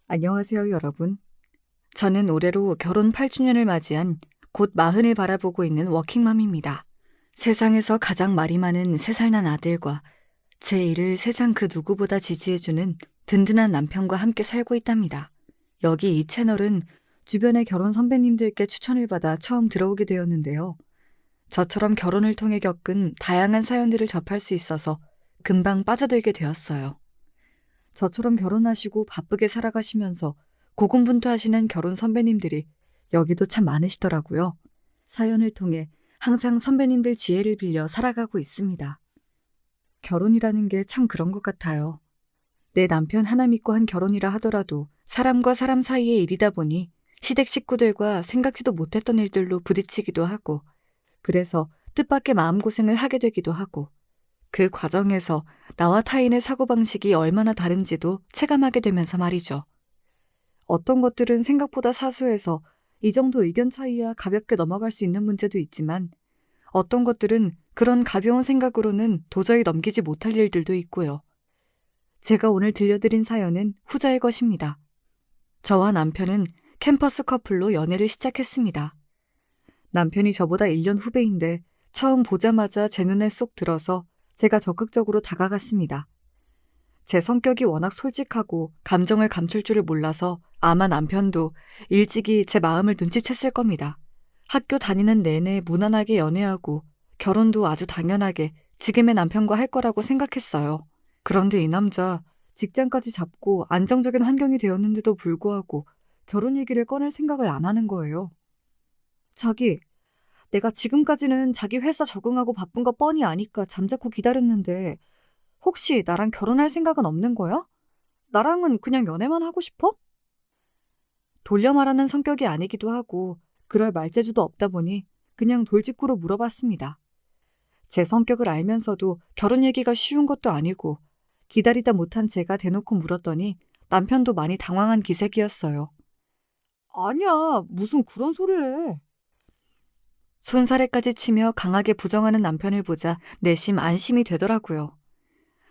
안녕하세요, 여러분. 저는 올해로 결혼 8주년을 맞이한 곧 40을 바라보고 있는 워킹맘입니다. 세상에서 가장 말이 많은 3살 난 아들과 제 일을 세상 그 누구보다 지지해주는 든든한 남편과 함께 살고 있답니다. 여기 이 채널은 주변의 결혼 선배님들께 추천을 받아 처음 들어오게 되었는데요. 저처럼 결혼을 통해 겪은 다양한 사연들을 접할 수 있어서 금방 빠져들게 되었어요. 저처럼 결혼하시고 바쁘게 살아가시면서 고군분투하시는 결혼 선배님들이 여기도 참 많으시더라고요. 사연을 통해 항상 선배님들 지혜를 빌려 살아가고 있습니다. 결혼이라는 게 참 그런 것 같아요. 내 남편 하나 믿고 한 결혼이라 하더라도 사람과 사람 사이의 일이다 보니 시댁 식구들과 생각지도 못했던 일들로 부딪히기도 하고, 그래서 뜻밖의 마음고생을 하게 되기도 하고, 그 과정에서 나와 타인의 사고방식이 얼마나 다른지도 체감하게 되면서 말이죠. 어떤 것들은 생각보다 사소해서 이 정도 의견 차이야 가볍게 넘어갈 수 있는 문제도 있지만, 어떤 것들은 그런 가벼운 생각으로는 도저히 넘기지 못할 일들도 있고요. 제가 오늘 들려드린 사연은 후자의 것입니다. 저와 남편은 캠퍼스 커플로 연애를 시작했습니다. 남편이 저보다 1년 후배인데 처음 보자마자 제 눈에 쏙 들어서 제가 적극적으로 다가갔습니다. 제 성격이 워낙 솔직하고 감정을 감출 줄을 몰라서 아마 남편도 일찍이 제 마음을 눈치챘을 겁니다. 학교 다니는 내내 무난하게 연애하고 결혼도 아주 당연하게 지금의 남편과 할 거라고 생각했어요. 그런데 이 남자 직장까지 잡고 안정적인 환경이 되었는데도 불구하고 결혼 얘기를 꺼낼 생각을 안 하는 거예요. 자기, 내가 지금까지는 자기 회사 적응하고 바쁜 거 뻔히 아니까 잠자코 기다렸는데 혹시 나랑 결혼할 생각은 없는 거야? 나랑은 그냥 연애만 하고 싶어? 돌려 말하는 성격이 아니기도 하고 그럴 말재주도 없다 보니 그냥 돌직구로 물어봤습니다. 제 성격을 알면서도 결혼 얘기가 쉬운 것도 아니고 기다리다 못한 제가 대놓고 물었더니 남편도 많이 당황한 기색이었어요. 아니야, 무슨 그런 소리를 해. 손사래까지 치며 강하게 부정하는 남편을 보자 내심 안심이 되더라고요.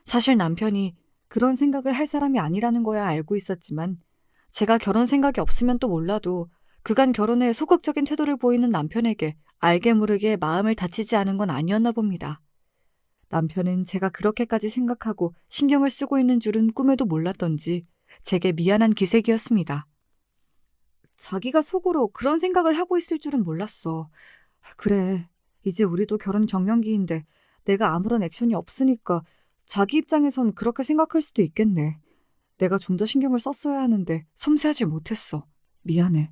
사실 남편이 그런 생각을 할 사람이 아니라는 거야 알고 있었지만 제가 결혼 생각이 없으면 또 몰라도 그간 결혼에 소극적인 태도를 보이는 남편에게 알게 모르게 마음을 다치지 않은 건 아니었나 봅니다. 남편은 제가 그렇게까지 생각하고 신경을 쓰고 있는 줄은 꿈에도 몰랐던지 제게 미안한 기색이었습니다. 자기가 속으로 그런 생각을 하고 있을 줄은 몰랐어. 그래, 이제 우리도 결혼 정년기인데 내가 아무런 액션이 없으니까 자기 입장에선 그렇게 생각할 수도 있겠네. 내가 좀 더 신경을 썼어야 하는데 섬세하지 못했어. 미안해.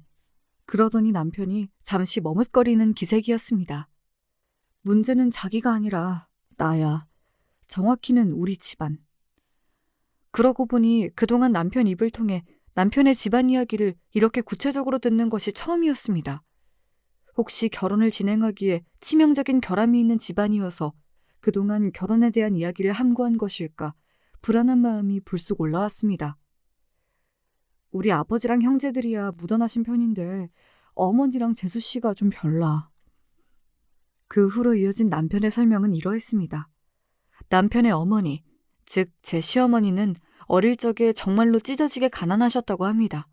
그러더니 남편이 잠시 머뭇거리는 기색이었습니다. 문제는 자기가 아니라 나야. 정확히는 우리 집안. 그러고 보니 그동안 남편 입을 통해 남편의 집안 이야기를 이렇게 구체적으로 듣는 것이 처음이었습니다. 혹시 결혼을 진행하기에 치명적인 결함이 있는 집안이어서 그동안 결혼에 대한 이야기를 함구한 것일까 불안한 마음이 불쑥 올라왔습니다. 우리 아버지랑 형제들이야 묻어나신 편인데 어머니랑 재수 씨가 좀 별나. 그 후로 이어진 남편의 설명은 이러했습니다. 남편의 어머니, 즉 제 시어머니는 어릴 적에 정말로 찢어지게 가난하셨다고 합니다.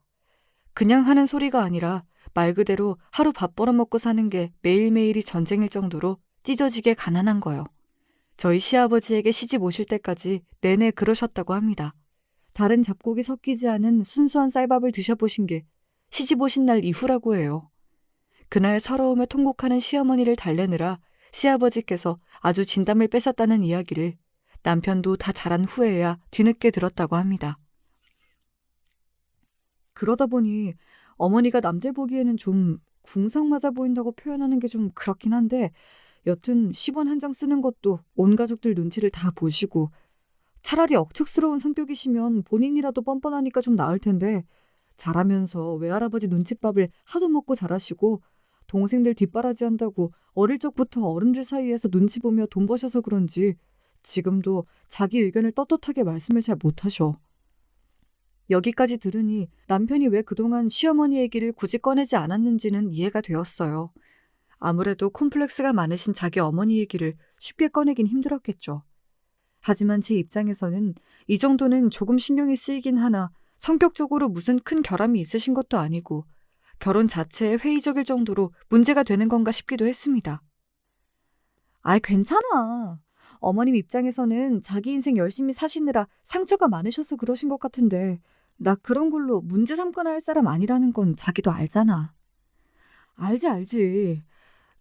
그냥 하는 소리가 아니라 말 그대로 하루 밥 벌어먹고 사는 게 매일매일이 전쟁일 정도로 찢어지게 가난한 거요. 저희 시아버지에게 시집 오실 때까지 내내 그러셨다고 합니다. 다른 잡곡이 섞이지 않은 순수한 쌀밥을 드셔보신 게 시집 오신 날 이후라고 해요. 그날 서러움에 통곡하는 시어머니를 달래느라 시아버지께서 아주 진담을 빼셨다는 이야기를 남편도 다 자란 후에야 뒤늦게 들었다고 합니다. 그러다 보니 어머니가 남들 보기에는 좀 궁상 맞아 보인다고 표현하는 게 좀 그렇긴 한데 여튼 10원 한 장 쓰는 것도 온 가족들 눈치를 다 보시고 차라리 억측스러운 성격이시면 본인이라도 뻔뻔하니까 좀 나을 텐데 자라면서 외할아버지 눈칫밥을 하도 먹고 자라시고 동생들 뒷바라지 한다고 어릴 적부터 어른들 사이에서 눈치 보며 돈 버셔서 그런지 지금도 자기 의견을 떳떳하게 말씀을 잘 못하셔. 여기까지 들으니 남편이 왜 그동안 시어머니 얘기를 굳이 꺼내지 않았는지는 이해가 되었어요. 아무래도 콤플렉스가 많으신 자기 어머니 얘기를 쉽게 꺼내긴 힘들었겠죠. 하지만 제 입장에서는 이 정도는 조금 신경이 쓰이긴 하나 성격적으로 무슨 큰 결함이 있으신 것도 아니고 결혼 자체에 회의적일 정도로 문제가 되는 건가 싶기도 했습니다. 아이, 괜찮아. 어머님 입장에서는 자기 인생 열심히 사시느라 상처가 많으셔서 그러신 것 같은데 나 그런 걸로 문제 삼거나 할 사람 아니라는 건 자기도 알잖아. 알지.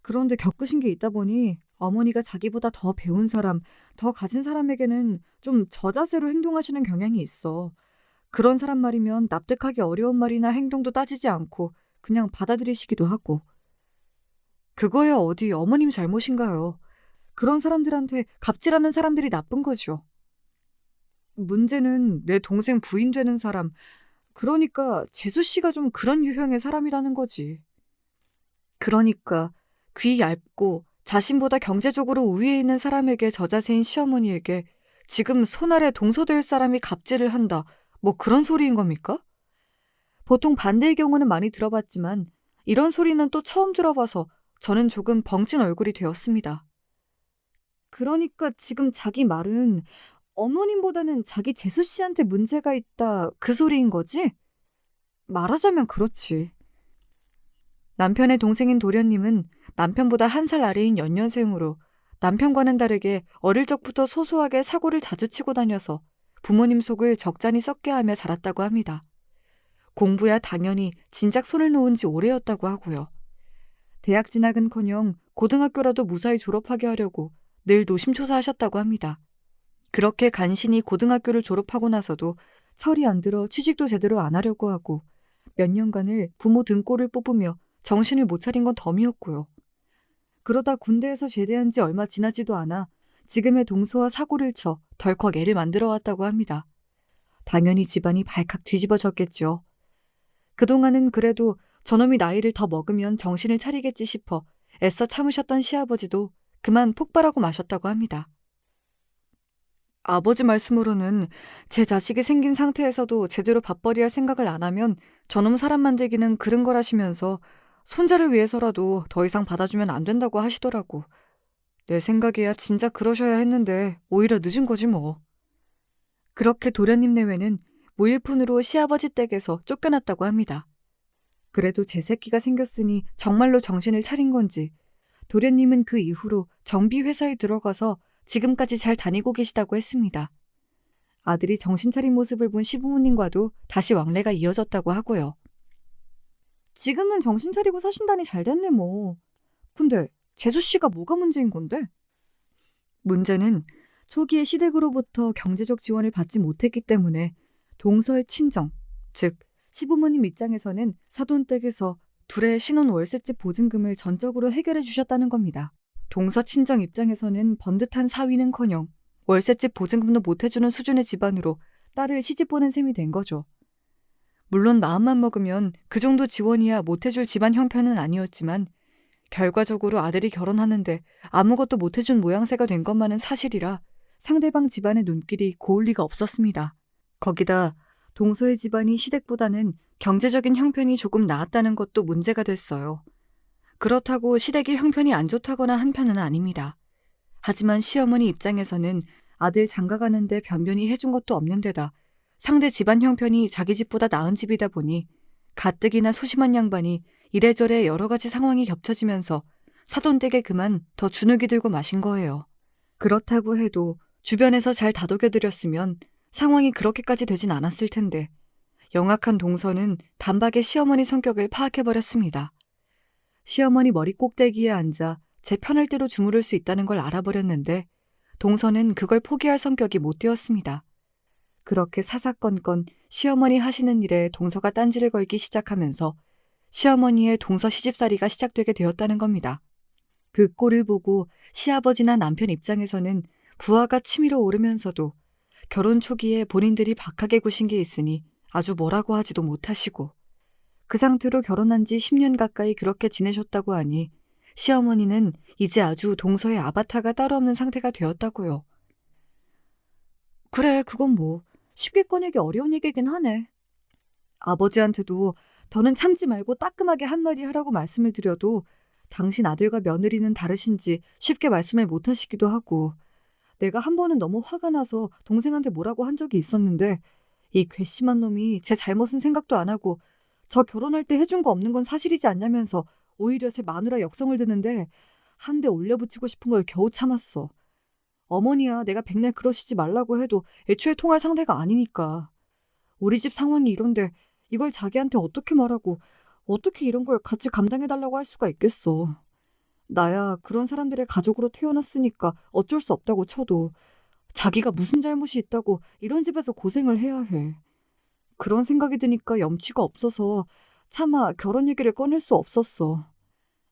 그런데 겪으신 게 있다 보니 어머니가 자기보다 더 배운 사람, 더 가진 사람에게는 좀 저자세로 행동하시는 경향이 있어. 그런 사람 말이면 납득하기 어려운 말이나 행동도 따지지 않고 그냥 받아들이시기도 하고. 그거야 어디 어머님 잘못인가요? 그런 사람들한테 갑질하는 사람들이 나쁜 거죠. 문제는 내 동생 부인 되는 사람, 그러니까 재수 씨가 좀 그런 유형의 사람이라는 거지. 그러니까 귀 얇고 자신보다 경제적으로 우위에 있는 사람에게 저자세인 시어머니에게 지금 손 아래 동서될 사람이 갑질을 한다, 뭐 그런 소리인 겁니까? 보통 반대의 경우는 많이 들어봤지만 이런 소리는 또 처음 들어봐서 저는 조금 벙찐 얼굴이 되었습니다. 그러니까 지금 자기 말은 어머님보다는 자기 재수 씨한테 문제가 있다, 그 소리인 거지? 말하자면 그렇지. 남편의 동생인 도련님은 남편보다 1살 아래인 연년생으로 남편과는 다르게 어릴 적부터 소소하게 사고를 자주 치고 다녀서 부모님 속을 적잖이 썩게 하며 자랐다고 합니다. 공부야 당연히 진작 손을 놓은 지 오래였다고 하고요. 대학 진학은커녕 고등학교라도 무사히 졸업하게 하려고 늘 노심초사하셨다고 합니다. 그렇게 간신히 고등학교를 졸업하고 나서도 철이 안 들어 취직도 제대로 안 하려고 하고 몇 년간을 부모 등골을 뽑으며 정신을 못 차린 건 덤이었고요. 그러다 군대에서 제대한 지 얼마 지나지도 않아 지금의 동서와 사고를 쳐 덜컥 애를 만들어 왔다고 합니다. 당연히 집안이 발칵 뒤집어졌겠죠. 그동안은 그래도 저놈이 나이를 더 먹으면 정신을 차리겠지 싶어 애써 참으셨던 시아버지도 그만 폭발하고 마셨다고 합니다. 아버지 말씀으로는 제 자식이 생긴 상태에서도 제대로 밥벌이할 생각을 안 하면 저놈 사람 만들기는 그른 거라시면서 손자를 위해서라도 더 이상 받아주면 안 된다고 하시더라고. 내 생각에야 진짜 그러셔야 했는데 오히려 늦은 거지 뭐. 그렇게 도련님 내외는 무일푼으로 시아버지 댁에서 쫓겨났다고 합니다. 그래도 제 새끼가 생겼으니 정말로 정신을 차린 건지 도련님은 그 이후로 정비회사에 들어가서 지금까지 잘 다니고 계시다고 했습니다. 아들이 정신 차린 모습을 본 시부모님과도 다시 왕래가 이어졌다고 하고요. 지금은 정신 차리고 사신다니 잘 됐네 뭐. 근데 재수 씨가 뭐가 문제인 건데? 문제는 초기에 시댁으로부터 경제적 지원을 받지 못했기 때문에 동서의 친정, 즉 시부모님 입장에서는 사돈댁에서 둘의 신혼 월세집 보증금을 전적으로 해결해 주셨다는 겁니다. 동서 친정 입장에서는 번듯한 사위는커녕 월세집 보증금도 못 해주는 수준의 집안으로 딸을 시집 보낸 셈이 된 거죠. 물론 마음만 먹으면 그 정도 지원이야 못 해줄 집안 형편은 아니었지만 결과적으로 아들이 결혼하는데 아무것도 못 해준 모양새가 된 것만은 사실이라 상대방 집안의 눈길이 고울 리가 없었습니다. 거기다 동서의 집안이 시댁보다는 경제적인 형편이 조금 나았다는 것도 문제가 됐어요. 그렇다고 시댁의 형편이 안 좋다거나 한 편은 아닙니다. 하지만 시어머니 입장에서는 아들 장가가는데 변변히 해준 것도 없는 데다 상대 집안 형편이 자기 집보다 나은 집이다 보니 가뜩이나 소심한 양반이 이래저래 여러 가지 상황이 겹쳐지면서 사돈댁에 그만 더 주눅이 들고 마신 거예요. 그렇다고 해도 주변에서 잘 다독여드렸으면 상황이 그렇게까지 되진 않았을 텐데 영악한 동서는 단박에 시어머니 성격을 파악해버렸습니다. 시어머니 머리 꼭대기에 앉아 제 편할 대로 주무를 수 있다는 걸 알아버렸는데 동서는 그걸 포기할 성격이 못 되었습니다. 그렇게 사사건건 시어머니 하시는 일에 동서가 딴지를 걸기 시작하면서 시어머니의 동서 시집살이가 시작되게 되었다는 겁니다. 그 꼴을 보고 시아버지나 남편 입장에서는 부하가 치밀어 오르면서도 결혼 초기에 본인들이 박하게 구신 게 있으니 아주 뭐라고 하지도 못하시고 그 상태로 결혼한 지 10년 가까이 그렇게 지내셨다고 하니 시어머니는 이제 아주 동서의 아바타가 따로 없는 상태가 되었다고요. 그래, 그건 뭐 쉽게 꺼내기 어려운 얘기긴 하네. 아버지한테도 더는 참지 말고 따끔하게 한마디 하라고 말씀을 드려도 당신 아들과 며느리는 다르신지 쉽게 말씀을 못 하시기도 하고 내가 한 번은 너무 화가 나서 동생한테 뭐라고 한 적이 있었는데 이 괘씸한 놈이 제 잘못은 생각도 안 하고 저 결혼할 때 해준 거 없는 건 사실이지 않냐면서 오히려 제 마누라 역성을 드는데 한 대 올려붙이고 싶은 걸 겨우 참았어. 어머니야 내가 백날 그러시지 말라고 해도 애초에 통할 상대가 아니니까. 우리 집 상황이 이런데 이걸 자기한테 어떻게 말하고 어떻게 이런 걸 같이 감당해달라고 할 수가 있겠어. 나야 그런 사람들의 가족으로 태어났으니까 어쩔 수 없다고 쳐도 자기가 무슨 잘못이 있다고 이런 집에서 고생을 해야 해. 그런 생각이 드니까 염치가 없어서 차마 결혼 얘기를 꺼낼 수 없었어.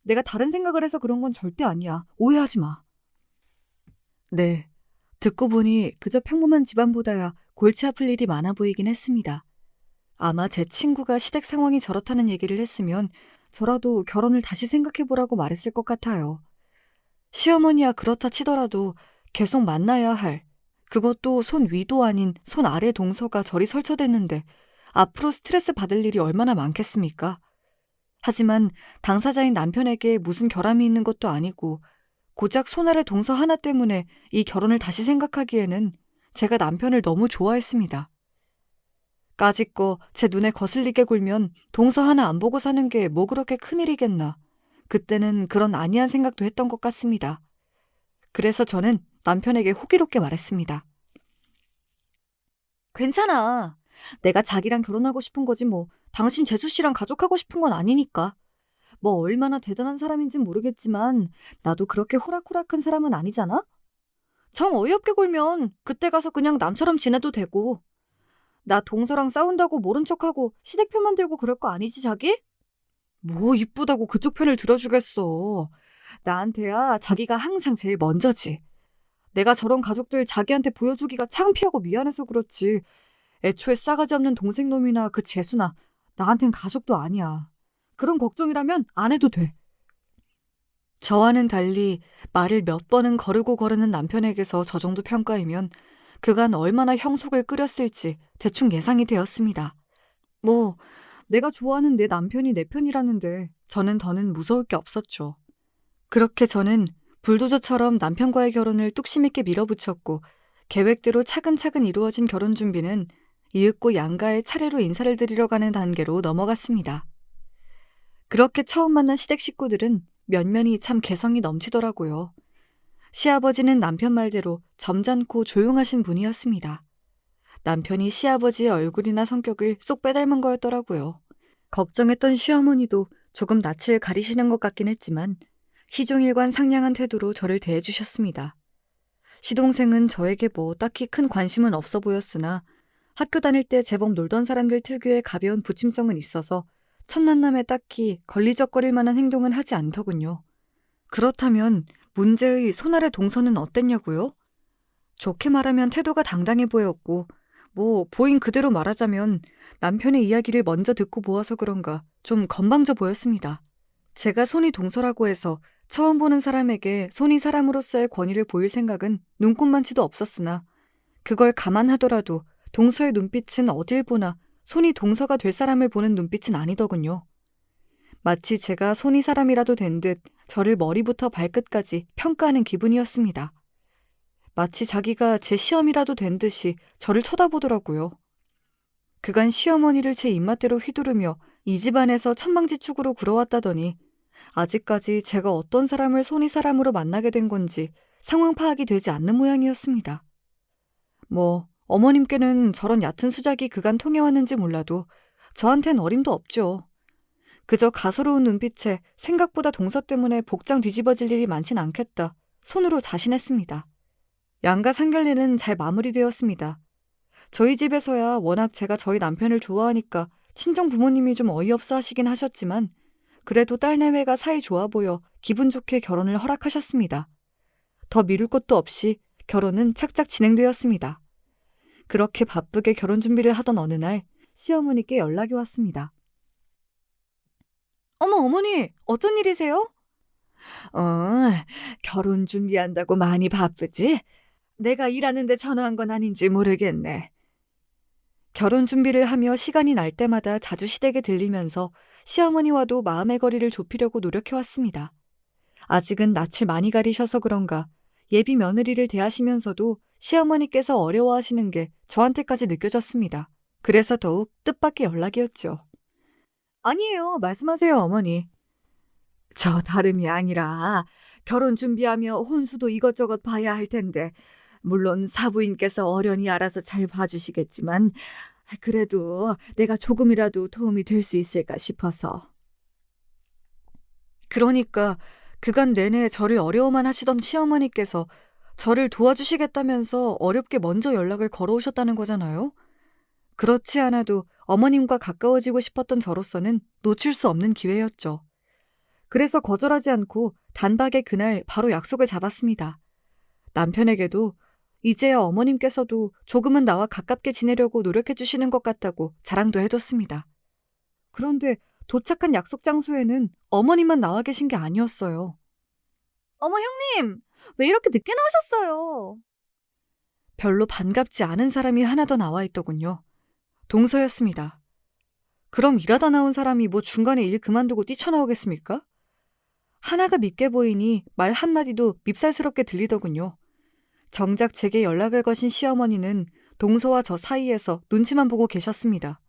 내가 다른 생각을 해서 그런 건 절대 아니야. 오해하지 마. 네, 듣고 보니 그저 평범한 집안보다야 골치 아플 일이 많아 보이긴 했습니다. 아마 제 친구가 시댁 상황이 저렇다는 얘기를 했으면 저라도 결혼을 다시 생각해보라고 말했을 것 같아요. 시어머니야 그렇다 치더라도 계속 만나야 할, 그것도 손 위도 아닌 손 아래 동서가 저리 설쳐댔는데 앞으로 스트레스 받을 일이 얼마나 많겠습니까? 하지만 당사자인 남편에게 무슨 결함이 있는 것도 아니고 고작 손 아래 동서 하나 때문에 이 결혼을 다시 생각하기에는 제가 남편을 너무 좋아했습니다. 까짓거 제 눈에 거슬리게 굴면 동서 하나 안 보고 사는 게 뭐 그렇게 큰일이겠나. 그때는 그런 안이한 생각도 했던 것 같습니다. 그래서 저는 남편에게 호기롭게 말했습니다. 괜찮아. 내가 자기랑 결혼하고 싶은 거지 뭐. 당신 재수 씨랑 가족하고 싶은 건 아니니까. 뭐 얼마나 대단한 사람인진 모르겠지만 나도 그렇게 호락호락한 사람은 아니잖아? 정 어이없게 굴면 그때 가서 그냥 남처럼 지내도 되고. 나 동서랑 싸운다고 모른 척하고 시댁 편만 들고 그럴 거 아니지 자기? 뭐 이쁘다고 그쪽 편을 들어주겠어. 나한테야 자기가 항상 제일 먼저지. 내가 저런 가족들 자기한테 보여주기가 창피하고 미안해서 그렇지. 애초에 싸가지 없는 동생놈이나 그 재수나 나한텐 가족도 아니야. 그런 걱정이라면 안 해도 돼. 저와는 달리 말을 몇 번은 거르고 거르는 남편에게서 저 정도 평가이면 그간 얼마나 형속을 끓였을지 대충 예상이 되었습니다. 뭐 내가 좋아하는 내 남편이 내 편이라는데 저는 더는 무서울 게 없었죠. 그렇게 저는 불도저처럼 남편과의 결혼을 뚝심 있게 밀어붙였고 계획대로 차근차근 이루어진 결혼 준비는 이윽고 양가의 차례로 인사를 드리러 가는 단계로 넘어갔습니다. 그렇게 처음 만난 시댁 식구들은 면면이 참 개성이 넘치더라고요. 시아버지는 남편 말대로 점잖고 조용하신 분이었습니다. 남편이 시아버지의 얼굴이나 성격을 쏙 빼닮은 거였더라고요. 걱정했던 시어머니도 조금 낯을 가리시는 것 같긴 했지만 시종일관 상냥한 태도로 저를 대해주셨습니다. 시동생은 저에게 뭐 딱히 큰 관심은 없어 보였으나 학교 다닐 때 제법 놀던 사람들 특유의 가벼운 부침성은 있어서 첫 만남에 딱히 걸리적거릴 만한 행동은 하지 않더군요. 그렇다면 문제의 손아래 동서는 어땠냐고요? 좋게 말하면 태도가 당당해 보였고 뭐 보인 그대로 말하자면 남편의 이야기를 먼저 듣고 보아서 그런가 좀 건방져 보였습니다. 제가 손이 동서라고 해서 처음 보는 사람에게 손이 사람으로서의 권위를 보일 생각은 눈꼽만치도 없었으나 그걸 감안하더라도 동서의 눈빛은 어딜 보나 손이 동서가 될 사람을 보는 눈빛은 아니더군요. 마치 제가 손이 사람이라도 된 듯 저를 머리부터 발끝까지 평가하는 기분이었습니다. 마치 자기가 제 시험이라도 된 듯이 저를 쳐다보더라고요. 그간 시어머니를 제 입맛대로 휘두르며 이 집안에서 천방지축으로 굴어왔다더니 아직까지 제가 어떤 사람을 손이 사람으로 만나게 된 건지 상황 파악이 되지 않는 모양이었습니다. 뭐 어머님께는 저런 얕은 수작이 그간 통해왔는지 몰라도 저한텐 어림도 없죠. 그저 가소로운 눈빛에 생각보다 동서 때문에 복장 뒤집어질 일이 많진 않겠다 손으로 자신했습니다. 양가 상견례는 잘 마무리되었습니다. 저희 집에서야 워낙 제가 저희 남편을 좋아하니까 친정 부모님이 좀 어이없어 하시긴 하셨지만 그래도 딸내외가 사이 좋아 보여 기분 좋게 결혼을 허락하셨습니다. 더 미룰 것도 없이 결혼은 착착 진행되었습니다. 그렇게 바쁘게 결혼 준비를 하던 어느 날 시어머니께 연락이 왔습니다. 어머, 어머니, 어쩐 일이세요? 결혼 준비한다고 많이 바쁘지? 내가 일하는데 전화한 건 아닌지 모르겠네. 결혼 준비를 하며 시간이 날 때마다 자주 시댁에 들리면서 시어머니와도 마음의 거리를 좁히려고 노력해왔습니다. 아직은 낯을 많이 가리셔서 그런가 예비 며느리를 대하시면서도 시어머니께서 어려워하시는 게 저한테까지 느껴졌습니다. 그래서 더욱 뜻밖의 연락이었죠. 아니에요. 말씀하세요, 어머니. 저 다름이 아니라 결혼 준비하며 혼수도 이것저것 봐야 할 텐데 물론 사부인께서 어련히 알아서 잘 봐주시겠지만 그래도 내가 조금이라도 도움이 될 수 있을까 싶어서. 그러니까 그간 내내 저를 어려워만 하시던 시어머니께서 저를 도와주시겠다면서 어렵게 먼저 연락을 걸어오셨다는 거잖아요. 그렇지 않아도 어머님과 가까워지고 싶었던 저로서는 놓칠 수 없는 기회였죠. 그래서 거절하지 않고 단박에 그날 바로 약속을 잡았습니다. 남편에게도 이제야 어머님께서도 조금은 나와 가깝게 지내려고 노력해 주시는 것 같다고 자랑도 해뒀습니다. 그런데 도착한 약속 장소에는 어머님만 나와 계신 게 아니었어요. 어머 형님, 왜 이렇게 늦게 나오셨어요? 별로 반갑지 않은 사람이 하나 더 나와 있더군요. 동서였습니다. 그럼 일하다 나온 사람이 뭐 중간에 일 그만두고 뛰쳐나오겠습니까? 하나가 밉게 보이니 말 한마디도 밉살스럽게 들리더군요. 정작 제게 연락을 거신 시어머니는 동서와 저 사이에서 눈치만 보고 계셨습니다.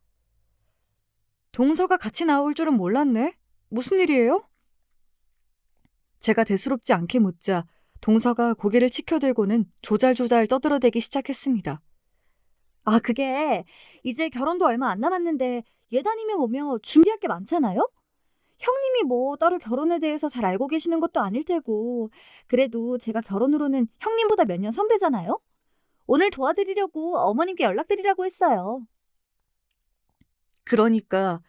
동서가 같이 나올 줄은 몰랐네? 무슨 일이에요? 제가 대수롭지 않게 묻자 동서가 고개를 치켜들고는 조잘조잘 떠들어대기 시작했습니다. 아, 그게 이제 결혼도 얼마 안 남았는데 예단이면 오며 준비할 게 많잖아요? 형님이 뭐 따로 결혼에 대해서 잘 알고 계시는 것도 아닐 테고 그래도 제가 결혼으로는 형님보다 몇 년 선배잖아요? 오늘 도와드리려고 어머님께 연락드리라고 했어요. 그러니까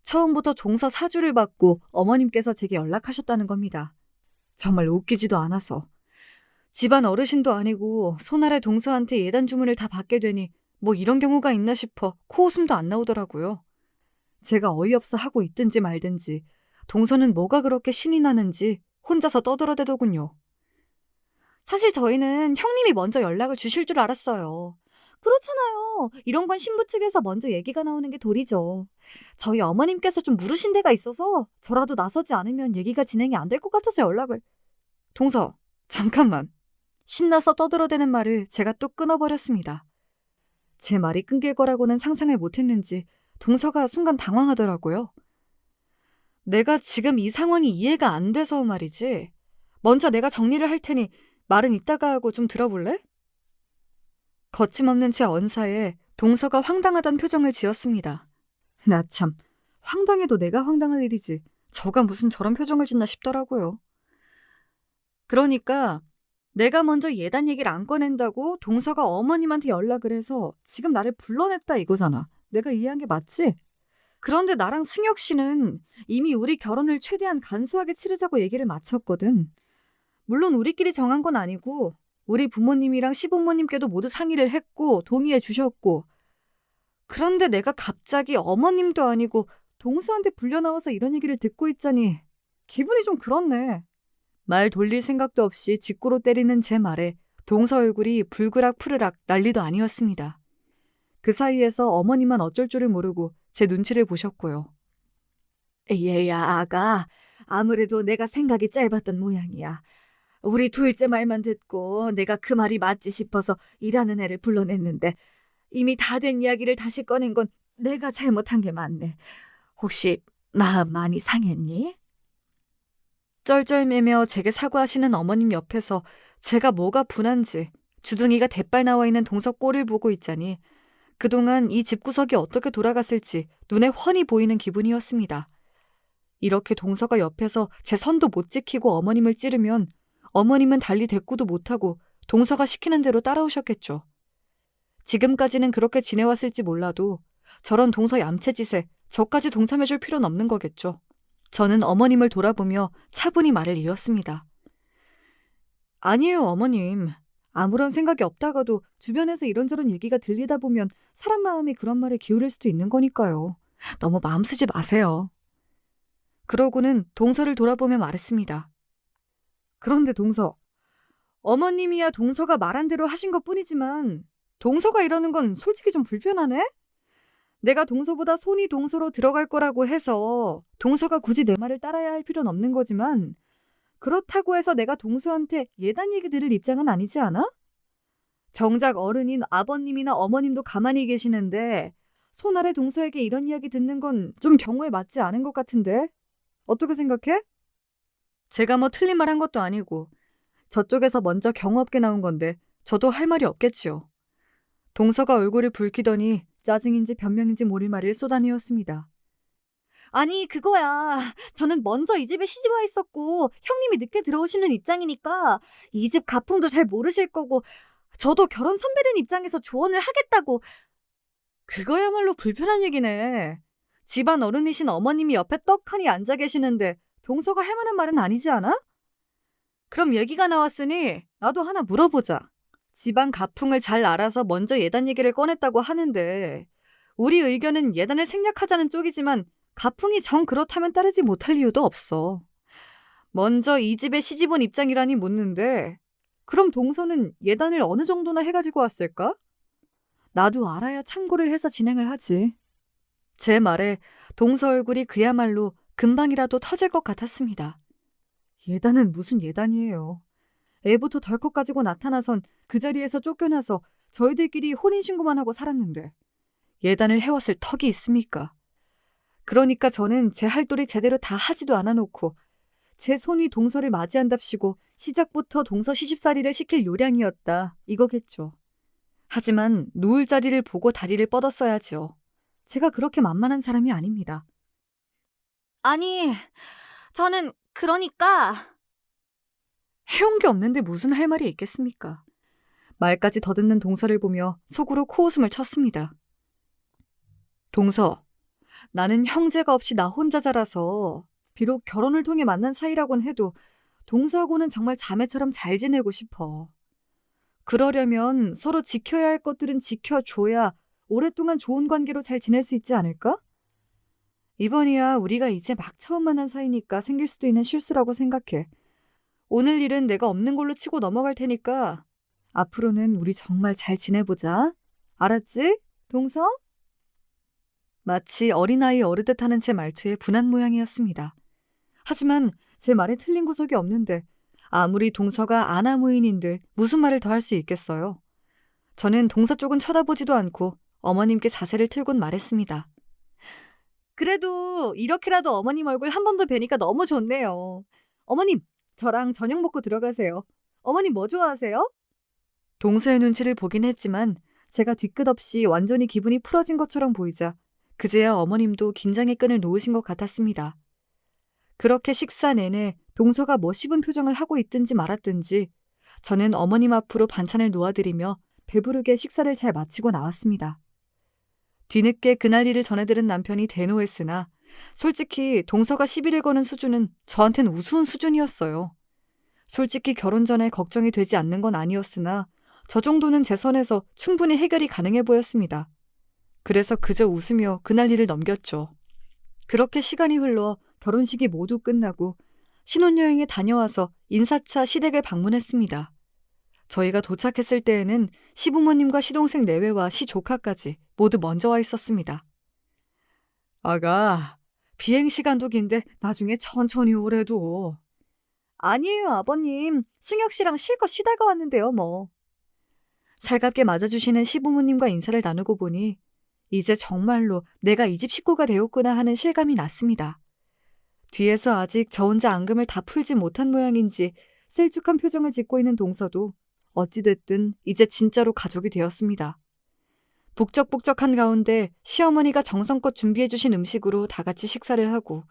처음부터 동서 사주를 받고 어머님께서 제게 연락하셨다는 겁니다. 정말 웃기지도 않아서. 집안 어르신도 아니고 손아래 동서한테 예단 주문을 다 받게 되니 뭐 이런 경우가 있나 싶어 코웃음도 안 나오더라고요. 제가 어이없어 하고 있든지 말든지 동서는 뭐가 그렇게 신이 나는지 혼자서 떠들어대더군요. 사실 저희는 형님이 먼저 연락을 주실 줄 알았어요. 그렇잖아요. 이런 건 신부 측에서 먼저 얘기가 나오는 게 도리죠. 저희 어머님께서 좀 물으신 데가 있어서 저라도 나서지 않으면 얘기가 진행이 안 될 것 같아서 연락을. 동서, 잠깐만. 신나서 떠들어대는 말을 제가 또 끊어버렸습니다. 제 말이 끊길 거라고는 상상을 못했는지 동서가 순간 당황하더라고요. 내가 지금 이 상황이 이해가 안 돼서 말이지. 먼저 내가 정리를 할 테니 말은 이따가 하고 좀 들어볼래? 거침없는 제 언사에 동서가 황당하단 표정을 지었습니다. 나 참, 황당해도 내가 황당할 일이지. 저가 무슨 저런 표정을 짓나 싶더라고요. 그러니까 내가 먼저 예단 얘기를 안 꺼낸다고 동서가 어머님한테 연락을 해서 지금 나를 불러냈다 이거잖아. 내가 이해한 게 맞지? 그런데 나랑 승혁 씨는 이미 우리 결혼을 최대한 간소하게 치르자고 얘기를 마쳤거든. 물론 우리끼리 정한 건 아니고 우리 부모님이랑 시부모님께도 모두 상의를 했고 동의해 주셨고 그런데 내가 갑자기 어머님도 아니고 동서한테 불려나와서 이런 얘기를 듣고 있자니 기분이 좀 그렇네. 말 돌릴 생각도 없이 직구로 때리는 제 말에 동서 얼굴이 불그락 푸르락 난리도 아니었습니다. 그 사이에서 어머니만 어쩔 줄을 모르고 제 눈치를 보셨고요. 얘야 아가, 아무래도 내가 생각이 짧았던 모양이야. 우리 둘째 말만 듣고 내가 그 말이 맞지 싶어서 일하는 애를 불러냈는데 이미 다 된 이야기를 다시 꺼낸 건 내가 잘못한 게 맞네. 혹시 마음 많이 상했니? 쩔쩔매며 제게 사과하시는 어머님 옆에서 제가 뭐가 분한지 주둥이가 대빨 나와 있는 동서 꼴을 보고 있자니 그동안 이 집구석이 어떻게 돌아갔을지 눈에 훤히 보이는 기분이었습니다. 이렇게 동서가 옆에서 제 선도 못 지키고 어머님을 찌르면 어머님은 달리 대꾸도 못하고 동서가 시키는 대로 따라오셨겠죠. 지금까지는 그렇게 지내왔을지 몰라도 저런 동서 얌체짓에 저까지 동참해줄 필요는 없는 거겠죠. 저는 어머님을 돌아보며 차분히 말을 이었습니다. 아니에요, 어머님. 아무런 생각이 없다가도 주변에서 이런저런 얘기가 들리다 보면 사람 마음이 그런 말에 기울일 수도 있는 거니까요. 너무 마음 쓰지 마세요. 그러고는 동서를 돌아보며 말했습니다. 그런데 동서, 어머님이야 동서가 말한 대로 하신 것뿐이지만 동서가 이러는 건 솔직히 좀 불편하네? 내가 동서보다 손이 동서로 들어갈 거라고 해서 동서가 굳이 내 말을 따라야 할 필요는 없는 거지만 그렇다고 해서 내가 동서한테 예단 얘기 들을 입장은 아니지 않아? 정작 어른인 아버님이나 어머님도 가만히 계시는데 손아래 동서에게 이런 이야기 듣는 건 좀 경우에 맞지 않은 것 같은데? 어떻게 생각해? 제가 뭐 틀린 말 한 것도 아니고 저쪽에서 먼저 경우 없게 나온 건데 저도 할 말이 없겠지요. 동서가 얼굴을 붉히더니 짜증인지 변명인지 모를 말을 쏟아내었습니다. 아니, 그거야. 저는 먼저 이 집에 시집와 있었고 형님이 늦게 들어오시는 입장이니까 이 집 가풍도 잘 모르실 거고 저도 결혼 선배된 입장에서 조언을 하겠다고. 그거야말로 불편한 얘기네. 집안 어른이신 어머님이 옆에 떡하니 앉아 계시는데 동서가 할 만한 말은 아니지 않아? 그럼 얘기가 나왔으니 나도 하나 물어보자. 집안 가풍을 잘 알아서 먼저 예단 얘기를 꺼냈다고 하는데 우리 의견은 예단을 생략하자는 쪽이지만 가풍이 정 그렇다면 따르지 못할 이유도 없어. 먼저 이 집에 시집온 입장이라니 묻는데 그럼 동서는 예단을 어느 정도나 해가지고 왔을까? 나도 알아야 참고를 해서 진행을 하지. 제 말에 동서 얼굴이 그야말로 금방이라도 터질 것 같았습니다. 예단은 무슨 예단이에요. 애부터 덜컥 가지고 나타나선 그 자리에서 쫓겨나서 저희들끼리 혼인신고만 하고 살았는데 예단을 해왔을 턱이 있습니까? 그러니까 저는 제 할 도리 제대로 다 하지도 않아놓고 제 손이 동서를 맞이한답시고 시작부터 동서 시집살이를 시킬 요량이었다 이거겠죠. 하지만 누울 자리를 보고 다리를 뻗었어야죠. 제가 그렇게 만만한 사람이 아닙니다. 아니, 저는 그러니까 해온 게 없는데 무슨 할 말이 있겠습니까? 말까지 더듬는 동서를 보며 속으로 코웃음을 쳤습니다. 동서, 나는 형제가 없이 나 혼자 자라서 비록 결혼을 통해 만난 사이라곤 해도 동서하고는 정말 자매처럼 잘 지내고 싶어. 그러려면 서로 지켜야 할 것들은 지켜줘야 오랫동안 좋은 관계로 잘 지낼 수 있지 않을까? 이번이야 우리가 이제 막 처음 만난 사이니까 생길 수도 있는 실수라고 생각해. 오늘 일은 내가 없는 걸로 치고 넘어갈 테니까 앞으로는 우리 정말 잘 지내보자. 알았지, 동서? 마치 어린아이 어르듯 하는 제 말투에 분한 모양이었습니다. 하지만 제 말에 틀린 구석이 없는데 아무리 동서가 아나무인인들 무슨 말을 더 할 수 있겠어요. 저는 동서 쪽은 쳐다보지도 않고 어머님께 자세를 틀곤 말했습니다. 그래도 이렇게라도 어머님 얼굴 한 번 더 뵈니까 너무 좋네요. 어머님, 저랑 저녁 먹고 들어가세요. 어머님 뭐 좋아하세요? 동서의 눈치를 보긴 했지만 제가 뒤끝없이 완전히 기분이 풀어진 것처럼 보이자 그제야 어머님도 긴장의 끈을 놓으신 것 같았습니다. 그렇게 식사 내내 동서가 뭐 씹은 표정을 하고 있든지 말았든지 저는 어머님 앞으로 반찬을 놓아드리며 배부르게 식사를 잘 마치고 나왔습니다. 뒤늦게 그날 일을 전해들은 남편이 대노했으나 솔직히 동서가 시비를 거는 수준은 저한텐 우스운 수준이었어요. 솔직히 결혼 전에 걱정이 되지 않는 건 아니었으나 저 정도는 제 선에서 충분히 해결이 가능해 보였습니다. 그래서 그저 웃으며 그날 일을 넘겼죠. 그렇게 시간이 흘러 결혼식이 모두 끝나고 신혼여행에 다녀와서 인사차 시댁을 방문했습니다. 저희가 도착했을 때에는 시부모님과 시동생 내외와 시조카까지 모두 먼저 와 있었습니다. 아가, 비행시간도 긴데 나중에 천천히 오래도. 아니에요, 아버님. 승혁 씨랑 실컷 쉬다가 왔는데요, 뭐. 살갑게 맞아주시는 시부모님과 인사를 나누고 보니 이제 정말로 내가 이 집 식구가 되었구나 하는 실감이 났습니다. 뒤에서 아직 저 혼자 앙금을 다 풀지 못한 모양인지 셀쭉한 표정을 짓고 있는 동서도 어찌됐든 이제 진짜로 가족이 되었습니다. 북적북적한 가운데 시어머니가 정성껏 준비해주신 음식으로 다 같이 식사를 하고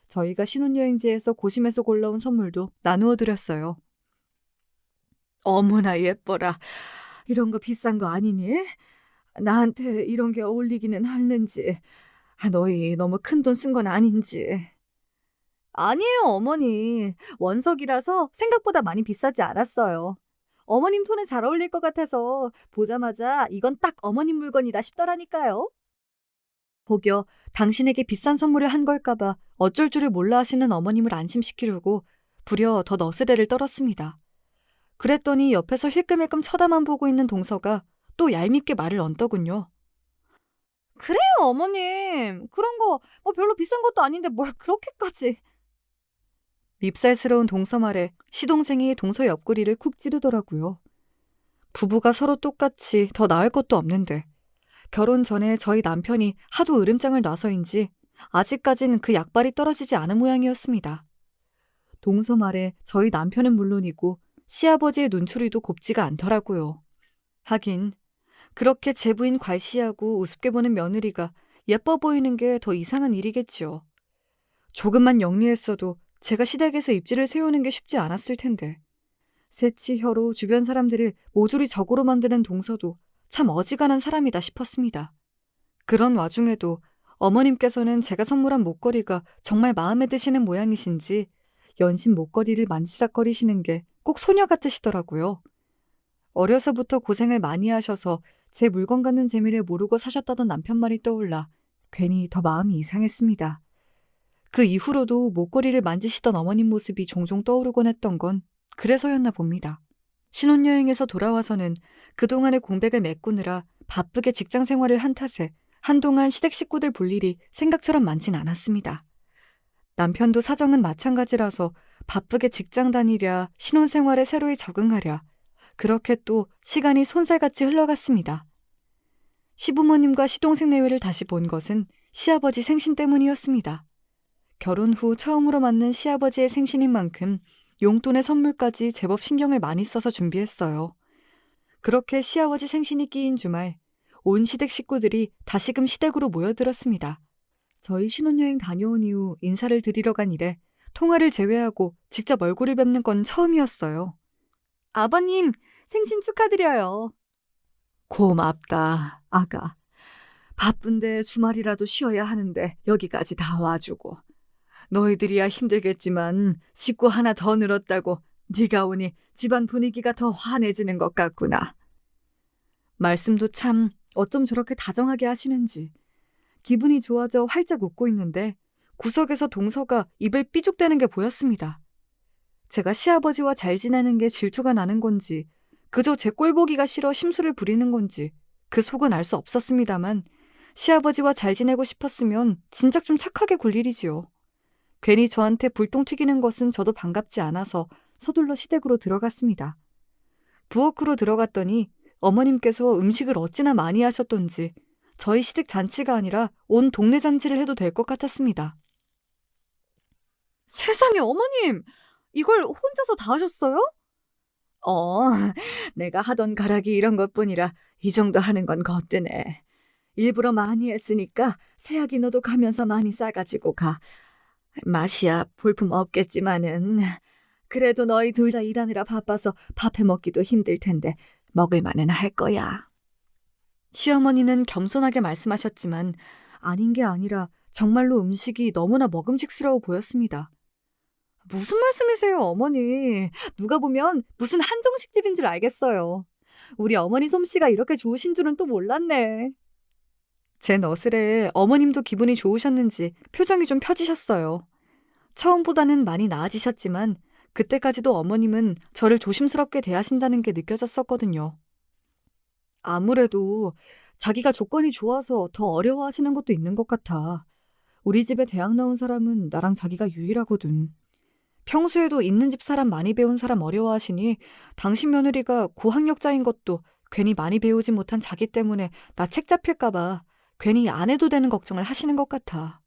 저희가 신혼여행지에서 고심해서 골라온 선물도 나누어 드렸어요. 어머나 예뻐라. 이런 거 비싼 거 아니니? 나한테 이런 게 어울리기는 하는지. 너희 너무 큰 돈 쓴 건 아닌지. 아니에요, 어머니. 원석이라서 생각보다 많이 비싸지 않았어요. 어머님 톤에 잘 어울릴 것 같아서 보자마자 이건 딱 어머님 물건이다 싶더라니까요. 혹여 당신에게 비싼 선물을 한 걸까봐 어쩔 줄을 몰라 하시는 어머님을 안심시키려고 부려 더 너스레를 떨었습니다. 그랬더니 옆에서 힐끔힐끔 쳐다만 보고 있는 동서가 또 얄밉게 말을 얹더군요. 그래요, 어머님. 그런 거 뭐 별로 비싼 것도 아닌데 뭘 그렇게까지. 밉살스러운 동서 말에 시동생이 동서 옆구리를 쿡 찌르더라고요. 부부가 서로 똑같이 더 나을 것도 없는데 결혼 전에 저희 남편이 하도 으름장을 놔서인지 아직까진 그 약발이 떨어지지 않은 모양이었습니다. 동서 말에 저희 남편은 물론이고 시아버지의 눈초리도 곱지가 않더라고요. 하긴 그렇게 제 부인 괄시하고 우습게 보는 며느리가 예뻐 보이는 게 더 이상한 일이겠지요. 조금만 영리했어도 제가 시댁에서 입지를 세우는 게 쉽지 않았을 텐데. 새치 혀로 주변 사람들을 모조리 적으로 만드는 동서도 참 어지간한 사람이다 싶었습니다. 그런 와중에도 어머님께서는 제가 선물한 목걸이가 정말 마음에 드시는 모양이신지 연신 목걸이를 만지작거리시는 게 꼭 소녀 같으시더라고요. 어려서부터 고생을 많이 하셔서 제 물건 갖는 재미를 모르고 사셨다던 남편 말이 떠올라 괜히 더 마음이 이상했습니다. 그 이후로도 목걸이를 만지시던 어머님 모습이 종종 떠오르곤 했던 건 그래서였나 봅니다. 신혼여행에서 돌아와서는 그동안의 공백을 메꾸느라 바쁘게 직장 생활을 한 탓에 한동안 시댁 식구들 볼 일이 생각처럼 많진 않았습니다. 남편도 사정은 마찬가지라서 바쁘게 직장 다니랴 신혼생활에 새로이 적응하랴 그렇게 또 시간이 손살같이 흘러갔습니다. 시부모님과 시동생 내외를 다시 본 것은 시아버지 생신 때문이었습니다. 결혼 후 처음으로 맞는 시아버지의 생신인 만큼 용돈의 선물까지 제법 신경을 많이 써서 준비했어요. 그렇게 시아버지 생신이 끼인 주말, 온 시댁 식구들이 다시금 시댁으로 모여들었습니다. 저희 신혼여행 다녀온 이후 인사를 드리러 간 이래 통화를 제외하고 직접 얼굴을 뵙는 건 처음이었어요. 아버님, 생신 축하드려요. 고맙다, 아가. 바쁜데 주말이라도 쉬어야 하는데 여기까지 다 와주고. 너희들이야 힘들겠지만 식구 하나 더 늘었다고 네가 오니 집안 분위기가 더 환해지는 것 같구나. 말씀도 참 어쩜 저렇게 다정하게 하시는지. 기분이 좋아져 활짝 웃고 있는데 구석에서 동서가 입을 삐죽대는 게 보였습니다. 제가 시아버지와 잘 지내는 게 질투가 나는 건지 그저 제 꼴보기가 싫어 심술을 부리는 건지 그 속은 알 수 없었습니다만 시아버지와 잘 지내고 싶었으면 진작 좀 착하게 굴 일이지요. 괜히 저한테 불똥 튀기는 것은 저도 반갑지 않아서 서둘러 시댁으로 들어갔습니다. 부엌으로 들어갔더니 어머님께서 음식을 어찌나 많이 하셨던지 저희 시댁 잔치가 아니라 온 동네 잔치를 해도 될 것 같았습니다. 세상에 어머님! 이걸 혼자서 다 하셨어요? 내가 하던 가락이 이런 것뿐이라 이 정도 하는 건 거뜬해. 일부러 많이 했으니까 새아기 너도 가면서 많이 싸가지고 가. 맛이야 볼품 없겠지만은 그래도 너희 둘 다 일하느라 바빠서 밥해 먹기도 힘들 텐데 먹을 만은 할 거야. 시어머니는 겸손하게 말씀하셨지만 아닌 게 아니라 정말로 음식이 너무나 먹음직스러워 보였습니다. 무슨 말씀이세요, 어머니? 누가 보면 무슨 한정식 집인 줄 알겠어요. 우리 어머니 솜씨가 이렇게 좋으신 줄은 또 몰랐네. 제 너스레에 어머님도 기분이 좋으셨는지 표정이 좀 펴지셨어요. 처음보다는 많이 나아지셨지만 그때까지도 어머님은 저를 조심스럽게 대하신다는 게 느껴졌었거든요. 아무래도 자기가 조건이 좋아서 더 어려워하시는 것도 있는 것 같아. 우리 집에 대학 나온 사람은 나랑 자기가 유일하거든. 평소에도 있는 집 사람 많이 배운 사람 어려워하시니 당신 며느리가 고학력자인 것도 괜히 많이 배우지 못한 자기 때문에 나 책 잡힐까 봐 괜히 안 해도 되는 걱정을 하시는 것 같아.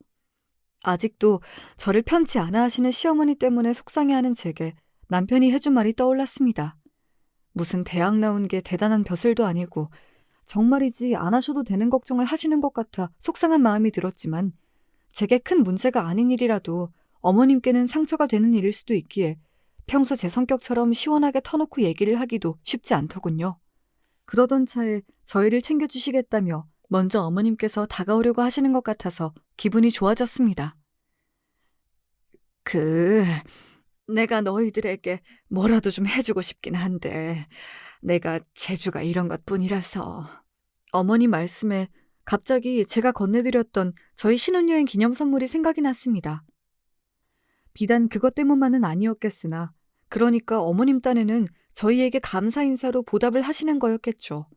아직도 저를 편치 않아 하시는 시어머니 때문에 속상해하는 제게 남편이 해준 말이 떠올랐습니다. 무슨 대학 나온 게 대단한 벼슬도 아니고 정말이지 안 하셔도 되는 걱정을 하시는 것 같아 속상한 마음이 들었지만 제게 큰 문제가 아닌 일이라도 어머님께는 상처가 되는 일일 수도 있기에 평소 제 성격처럼 시원하게 터놓고 얘기를 하기도 쉽지 않더군요. 그러던 차에 저희를 챙겨주시겠다며 먼저 어머님께서 다가오려고 하시는 것 같아서 기분이 좋아졌습니다. 내가 너희들에게 뭐라도 좀 해주고 싶긴 한데 내가 재주가 이런 것뿐이라서. 어머니 말씀에 갑자기 제가 건네드렸던 저희 신혼여행 기념 선물이 생각이 났습니다. 비단 그것 때문만은 아니었겠으나 그러니까 어머님 딴에는 저희에게 감사 인사로 보답을 하시는 거였겠죠.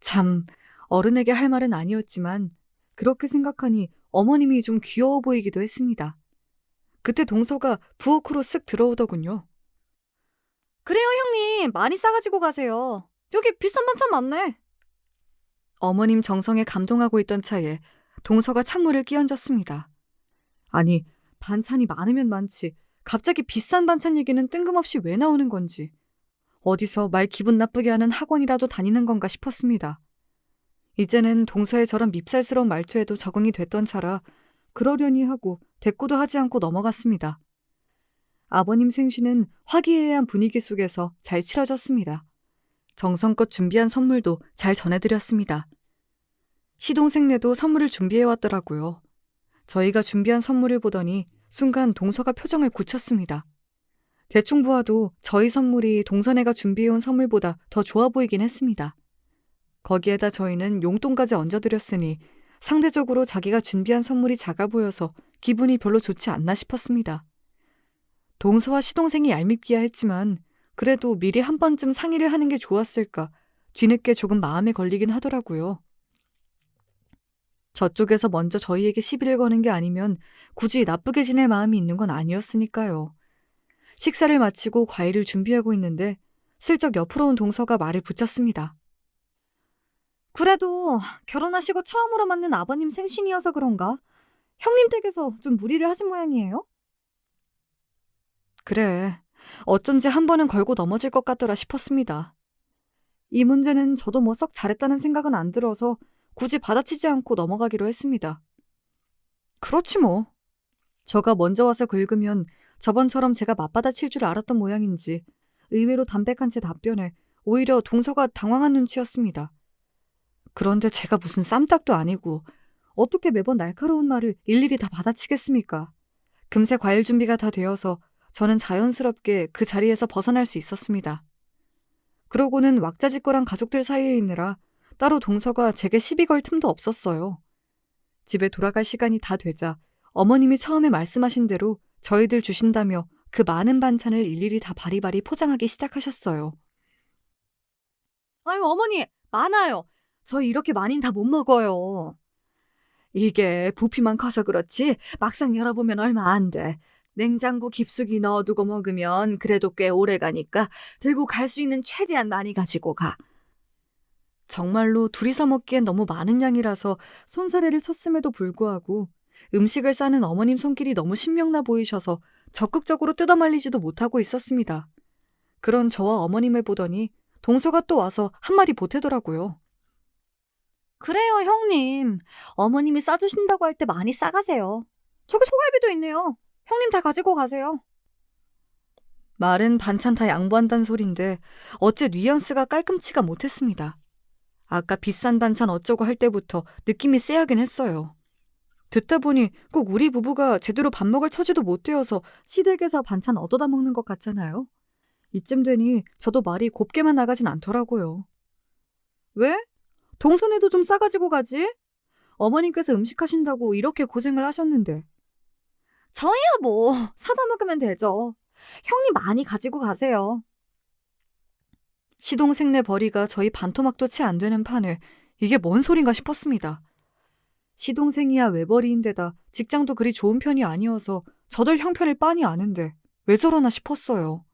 참 어른에게 할 말은 아니었지만 그렇게 생각하니 어머님이 좀 귀여워 보이기도 했습니다. 그때 동서가 부엌으로 쓱 들어오더군요. 그래요 형님, 많이 싸가지고 가세요. 여기 비싼 반찬 많네. 어머님 정성에 감동하고 있던 차에 동서가 찬물을 끼얹었습니다. 아니, 반찬이 많으면 많지. 갑자기 비싼 반찬 얘기는 뜬금없이 왜 나오는 건지. 어디서 말 기분 나쁘게 하는 학원이라도 다니는 건가 싶었습니다. 이제는 동서의 저런 밉살스러운 말투에도 적응이 됐던 차라 그러려니 하고 대꾸도 하지 않고 넘어갔습니다. 아버님 생신은 화기애애한 분위기 속에서 잘 치러졌습니다. 정성껏 준비한 선물도 잘 전해드렸습니다. 시동생네도 선물을 준비해왔더라고요. 저희가 준비한 선물을 보더니 순간 동서가 표정을 굳혔습니다. 대충 보아도 저희 선물이 동서네가 준비해온 선물보다 더 좋아 보이긴 했습니다. 거기에다 저희는 용돈까지 얹어드렸으니 상대적으로 자기가 준비한 선물이 작아 보여서 기분이 별로 좋지 않나 싶었습니다. 동서와 시동생이 얄밉기야 했지만 그래도 미리 한 번쯤 상의를 하는 게 좋았을까 뒤늦게 조금 마음에 걸리긴 하더라고요. 저쪽에서 먼저 저희에게 시비를 거는 게 아니면 굳이 나쁘게 지낼 마음이 있는 건 아니었으니까요. 식사를 마치고 과일을 준비하고 있는데 슬쩍 옆으로 온 동서가 말을 붙였습니다. 그래도 결혼하시고 처음으로 맞는 아버님 생신이어서 그런가? 형님 댁에서 좀 무리를 하신 모양이에요? 그래, 어쩐지 한 번은 걸고 넘어질 것 같더라 싶었습니다. 이 문제는 저도 뭐 썩 잘했다는 생각은 안 들어서 굳이 받아치지 않고 넘어가기로 했습니다. 그렇지 뭐. 저가 먼저 와서 긁으면 저번처럼 제가 맞받아칠 줄 알았던 모양인지 의외로 담백한 제 답변에 오히려 동서가 당황한 눈치였습니다. 그런데 제가 무슨 쌈딱도 아니고 어떻게 매번 날카로운 말을 일일이 다 받아치겠습니까? 금세 과일 준비가 다 되어서 저는 자연스럽게 그 자리에서 벗어날 수 있었습니다. 그러고는 왁자지껄한 가족들 사이에 있느라 따로 동서가 제게 시비 걸 틈도 없었어요. 집에 돌아갈 시간이 다 되자 어머님이 처음에 말씀하신 대로 저희들 주신다며 그 많은 반찬을 일일이 다 바리바리 포장하기 시작하셨어요. 아유, 어머니, 많아요. 저희 이렇게 많이는 다 못 먹어요. 이게 부피만 커서 그렇지 막상 열어보면 얼마 안 돼. 냉장고 깊숙이 넣어두고 먹으면 그래도 꽤 오래 가니까 들고 갈 수 있는 최대한 많이 가지고 가. 정말로 둘이서 먹기엔 너무 많은 양이라서 손사래를 쳤음에도 불구하고 음식을 싸는 어머님 손길이 너무 신명나 보이셔서 적극적으로 뜯어말리지도 못하고 있었습니다. 그런 저와 어머님을 보더니 동서가 또 와서 한마디 보태더라고요. 그래요, 형님. 어머님이 싸주신다고 할 때 많이 싸가세요. 저기 소갈비도 있네요. 형님 다 가지고 가세요. 말은 반찬 다 양보한다는 소린데 어째 뉘앙스가 깔끔치가 못했습니다. 아까 비싼 반찬 어쩌고 할 때부터 느낌이 쎄하긴 했어요. 듣다 보니 꼭 우리 부부가 제대로 밥 먹을 처지도 못 되어서 시댁에서 반찬 얻어다 먹는 것 같잖아요. 이쯤 되니 저도 말이 곱게만 나가진 않더라고요. 왜? 동선에도 좀 싸가지고 가지? 어머님께서 음식하신다고 이렇게 고생을 하셨는데. 저희야 뭐 사다 먹으면 되죠. 형님 많이 가지고 가세요. 시동생네 벌이가 저희 반토막도 채 안 되는 판에 이게 뭔 소린가 싶었습니다. 시동생이야 외벌이인데다 직장도 그리 좋은 편이 아니어서 저들 형편을 빤히 아는데 왜 저러나 싶었어요.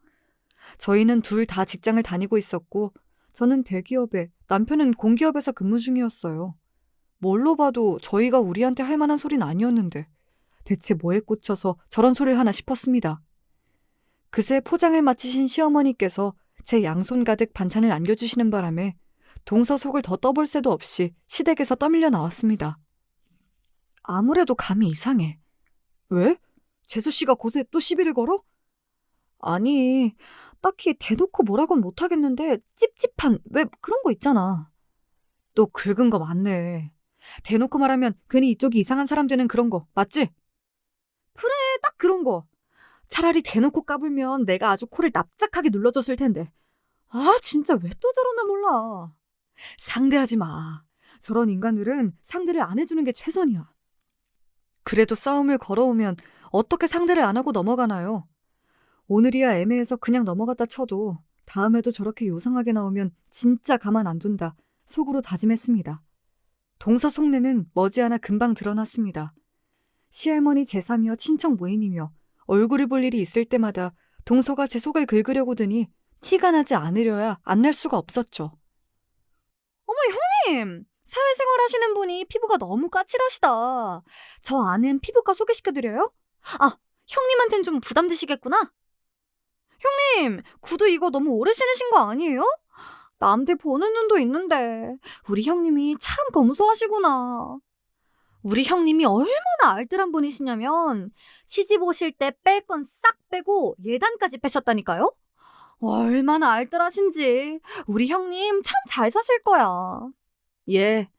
저희는 둘 다 직장을 다니고 있었고 저는 대기업에 남편은 공기업에서 근무 중이었어요. 뭘로 봐도 저희가 우리한테 할 만한 소린 아니었는데 대체 뭐에 꽂혀서 저런 소리를 하나 싶었습니다. 그새 포장을 마치신 시어머니께서 제 양손 가득 반찬을 안겨주시는 바람에 동서 속을 더 떠볼 새도 없이 시댁에서 떠밀려 나왔습니다. 아무래도 감이 이상해. 왜? 재수씨가 곳에 또 시비를 걸어? 아니, 딱히 대놓고 뭐라고는 못하겠는데 찝찝한 왜 그런 거 있잖아. 또 긁은 거 맞네. 대놓고 말하면 괜히 이쪽이 이상한 사람 되는 그런 거 맞지? 그래, 딱 그런 거. 차라리 대놓고 까불면 내가 아주 코를 납작하게 눌러줬을 텐데. 아, 진짜 왜 또 저러나 몰라. 상대하지 마. 저런 인간들은 상대를 안 해주는 게 최선이야. 그래도 싸움을 걸어오면 어떻게 상대를 안 하고 넘어가나요? 오늘이야 애매해서 그냥 넘어갔다 쳐도 다음에도 저렇게 요상하게 나오면 진짜 가만 안 둔다 속으로 다짐했습니다. 동서 속내는 머지않아 금방 드러났습니다. 시할머니 제사며 친척 모임이며 얼굴을 볼 일이 있을 때마다 동서가 제 속을 긁으려고 드니 티가 나지 않으려야 안 날 수가 없었죠. 어머, 형님! 사회생활 하시는 분이 피부가 너무 까칠하시다. 저 아는 피부과 소개시켜드려요? 아, 형님한텐 좀 부담되시겠구나. 형님, 구두 이거 너무 오래 신으신 거 아니에요? 남들 보는 눈도 있는데 우리 형님이 참 검소하시구나. 우리 형님이 얼마나 알뜰한 분이시냐면 시집 오실 때 뺄 건 싹 빼고 예단까지 빼셨다니까요? 얼마나 알뜰하신지 우리 형님 참 잘 사실 거야. 예,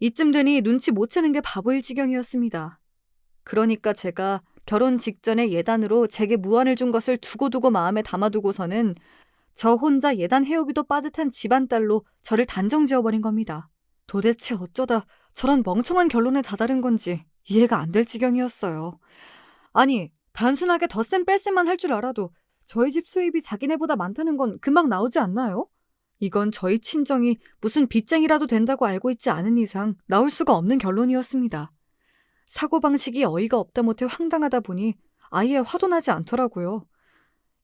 이쯤 되니 눈치 못 채는 게 바보일 지경이었습니다. 그러니까 제가 결혼 직전에 예단으로 제게 무안을 준 것을 두고두고 마음에 담아두고서는 저 혼자 예단 해오기도 빠듯한 집안딸로 저를 단정지어버린 겁니다. 도대체 어쩌다 저런 멍청한 결론에 다다른 건지 이해가 안 될 지경이었어요. 아니, 단순하게 덧셈 뺄셈만 할 줄 알아도 저희 집 수입이 자기네보다 많다는 건 금방 나오지 않나요? 이건 저희 친정이 무슨 빚쟁이라도 된다고 알고 있지 않은 이상 나올 수가 없는 결론이었습니다. 사고방식이 어이가 없다 못해 황당하다 보니 아예 화도 나지 않더라고요.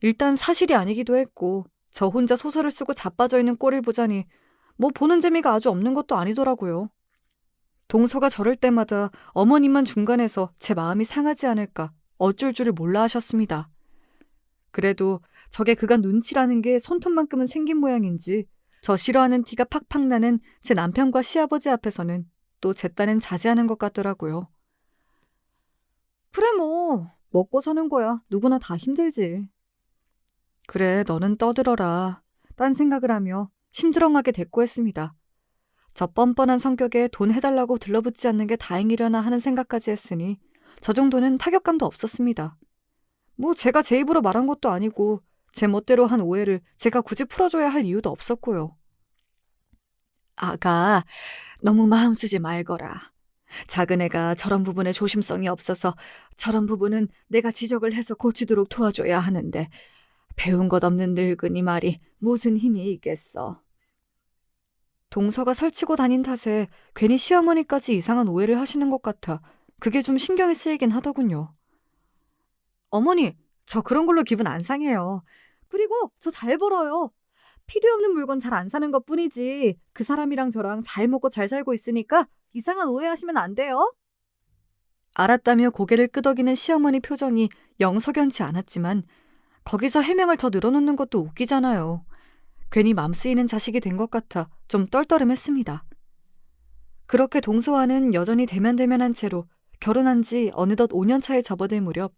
일단 사실이 아니기도 했고 저 혼자 소설을 쓰고 자빠져 있는 꼴을 보자니 뭐 보는 재미가 아주 없는 것도 아니더라고요. 동서가 저럴 때마다 어머님만 중간에서 제 마음이 상하지 않을까 어쩔 줄을 몰라 하셨습니다. 그래도 저게 그간 눈치라는 게 손톱만큼은 생긴 모양인지 저 싫어하는 티가 팍팍 나는 제 남편과 시아버지 앞에서는 또 제 딴엔 자제하는 것 같더라고요. 그래 뭐 먹고 사는 거야. 누구나 다 힘들지. 그래, 너는 떠들어라. 딴 생각을 하며 심드렁하게 대꾸했습니다. 저 뻔뻔한 성격에 돈 해달라고 들러붙지 않는 게 다행이려나 하는 생각까지 했으니 저 정도는 타격감도 없었습니다. 뭐 제가 제 입으로 말한 것도 아니고 제 멋대로 한 오해를 제가 굳이 풀어줘야 할 이유도 없었고요. 아가, 너무 마음 쓰지 말거라. 작은 애가 저런 부분에 조심성이 없어서 저런 부분은 내가 지적을 해서 고치도록 도와줘야 하는데 배운 것 없는 늙은이 말이 무슨 힘이 있겠어. 동서가 설치고 다닌 탓에 괜히 시어머니까지 이상한 오해를 하시는 것 같아 그게 좀 신경이 쓰이긴 하더군요. 어머니, 저 그런 걸로 기분 안 상해요. 그리고 저 잘 벌어요. 필요 없는 물건 잘 안 사는 것 뿐이지 그 사람이랑 저랑 잘 먹고 잘 살고 있으니까 이상한 오해하시면 안 돼요. 알았다며 고개를 끄덕이는 시어머니 표정이 영 석연치 않았지만 거기서 해명을 더 늘어놓는 것도 웃기잖아요. 괜히 맘 쓰이는 자식이 된 것 같아 좀 떨떠름했습니다. 그렇게 동서와는 여전히 대면대면한 채로 결혼한 지 어느덧 5년 차에 접어들 무렵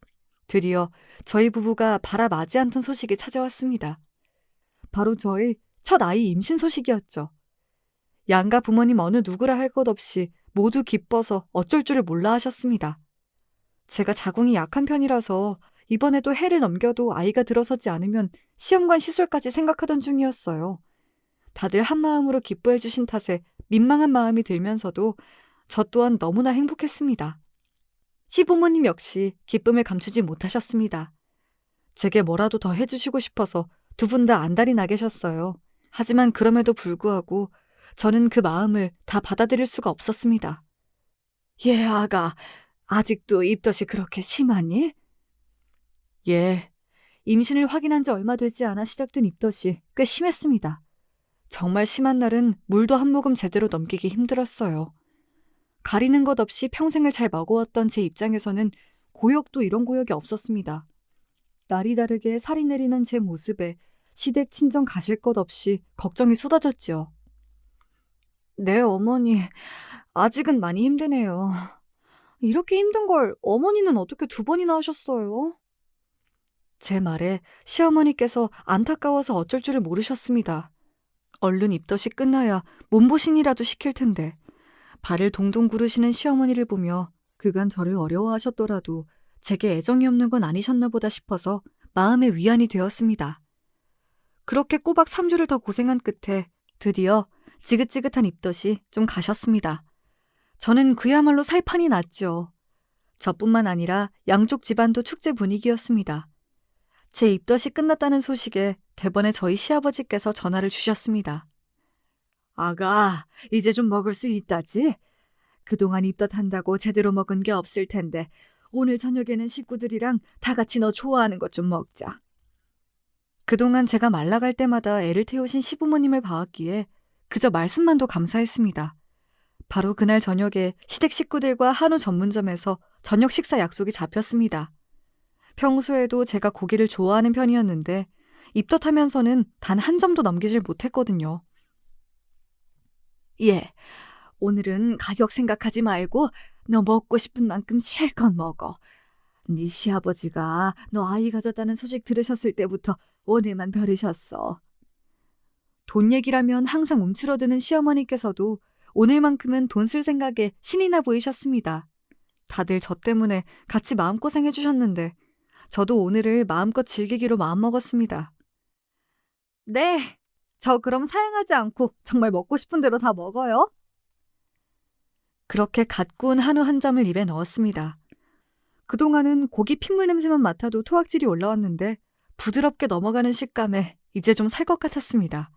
드디어 저희 부부가 바라마지 않던 소식이 찾아왔습니다. 바로 저희 첫 아이 임신 소식이었죠. 양가 부모님 어느 누구라 할 것 없이 모두 기뻐서 어쩔 줄을 몰라 하셨습니다. 제가 자궁이 약한 편이라서 이번에도 해를 넘겨도 아이가 들어서지 않으면 시험관 시술까지 생각하던 중이었어요. 다들 한마음으로 기뻐해 주신 탓에 민망한 마음이 들면서도 저 또한 너무나 행복했습니다. 시부모님 역시 기쁨을 감추지 못하셨습니다. 제게 뭐라도 더 해주시고 싶어서 두 분 다 안달이 나 계셨어요. 하지만 그럼에도 불구하고 저는 그 마음을 다 받아들일 수가 없었습니다. 예, 아가, 아직도 입덧이 그렇게 심하니? 예, 임신을 확인한 지 얼마 되지 않아 시작된 입덧이 꽤 심했습니다. 정말 심한 날은 물도 한 모금 제대로 넘기기 힘들었어요. 가리는 것 없이 평생을 잘 먹어왔던 제 입장에서는 고역도 이런 고역이 없었습니다. 날이 다르게 살이 내리는 제 모습에 시댁 친정 가실 것 없이 걱정이 쏟아졌지요. 네, 어머니, 아직은 많이 힘드네요. 이렇게 힘든 걸 어머니는 어떻게 두 번이나 하셨어요? 제 말에 시어머니께서 안타까워서 어쩔 줄을 모르셨습니다. 얼른 입덧이 끝나야 몸보신이라도 시킬 텐데 발을 동동 구르시는 시어머니를 보며 그간 저를 어려워하셨더라도 제게 애정이 없는 건 아니셨나 보다 싶어서 마음의 위안이 되었습니다. 그렇게 꼬박 3주를 더 고생한 끝에 드디어 지긋지긋한 입덧이 좀 가셨습니다. 저는 그야말로 살판이 났죠. 저뿐만 아니라 양쪽 집안도 축제 분위기였습니다. 제 입덧이 끝났다는 소식에 대번에 저희 시아버지께서 전화를 주셨습니다. 아가, 이제 좀 먹을 수 있다지? 그동안 입덧한다고 제대로 먹은 게 없을 텐데 오늘 저녁에는 식구들이랑 다 같이 너 좋아하는 것 좀 먹자. 그동안 제가 말라갈 때마다 애를 태우신 시부모님을 봐왔기에 그저 말씀만도 감사했습니다. 바로 그날 저녁에 시댁 식구들과 한우 전문점에서 저녁 식사 약속이 잡혔습니다. 평소에도 제가 고기를 좋아하는 편이었는데 입덧하면서는 단 한 점도 넘기질 못했거든요. 예, 오늘은 가격 생각하지 말고 너 먹고 싶은 만큼 실컷 먹어. 네 시아버지가 너 아이 가졌다는 소식 들으셨을 때부터 오늘만 벼르셨어. 돈 얘기라면 항상 움츠러드는 시어머니께서도 오늘만큼은 돈 쓸 생각에 신이 나 보이셨습니다. 다들 저 때문에 같이 마음고생해 주셨는데 저도 오늘을 마음껏 즐기기로 마음먹었습니다. 네, 저 그럼 사양하지 않고 정말 먹고 싶은 대로 다 먹어요. 그렇게 갓 구운 한우 한 점을 입에 넣었습니다. 그동안은 고기 핏물 냄새만 맡아도 토악질이 올라왔는데 부드럽게 넘어가는 식감에 이제 좀 살 것 같았습니다.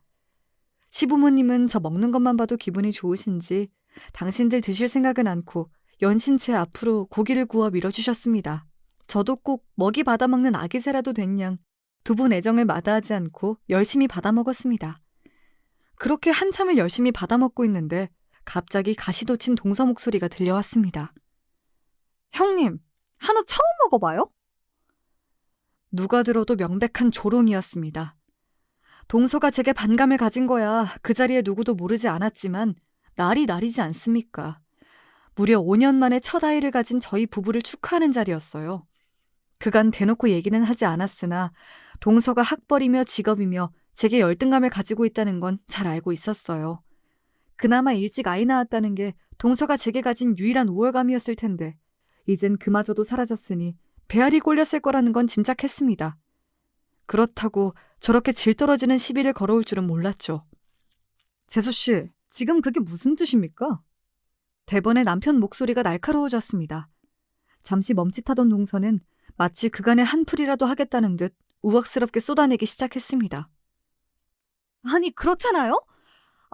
시부모님은 저 먹는 것만 봐도 기분이 좋으신지 당신들 드실 생각은 않고 연신체 앞으로 고기를 구워 밀어주셨습니다. 저도 꼭 먹이 받아먹는 아기새라도 된 양 두 분 애정을 마다하지 않고 열심히 받아먹었습니다. 그렇게 한참을 열심히 받아먹고 있는데 갑자기 가시돋친 동서 목소리가 들려왔습니다. 형님, 한우 처음 먹어봐요? 누가 들어도 명백한 조롱이었습니다. 동서가 제게 반감을 가진 거야 그 자리에 누구도 모르지 않았지만 날이 날이지 않습니까? 무려 5년 만에 첫 아이를 가진 저희 부부를 축하하는 자리였어요. 그간 대놓고 얘기는 하지 않았으나 동서가 학벌이며 직업이며 제게 열등감을 가지고 있다는 건 잘 알고 있었어요. 그나마 일찍 아이 낳았다는 게 동서가 제게 가진 유일한 우월감이었을 텐데 이젠 그마저도 사라졌으니 배알이 꼴렸을 거라는 건 짐작했습니다. 그렇다고 저렇게 질 떨어지는 시비를 걸어올 줄은 몰랐죠. 재수씨, 지금 그게 무슨 뜻입니까? 대번에 남편 목소리가 날카로워졌습니다. 잠시 멈칫하던 동서는 마치 그간의 한풀이라도 하겠다는 듯 우악스럽게 쏟아내기 시작했습니다. 아니, 그렇잖아요?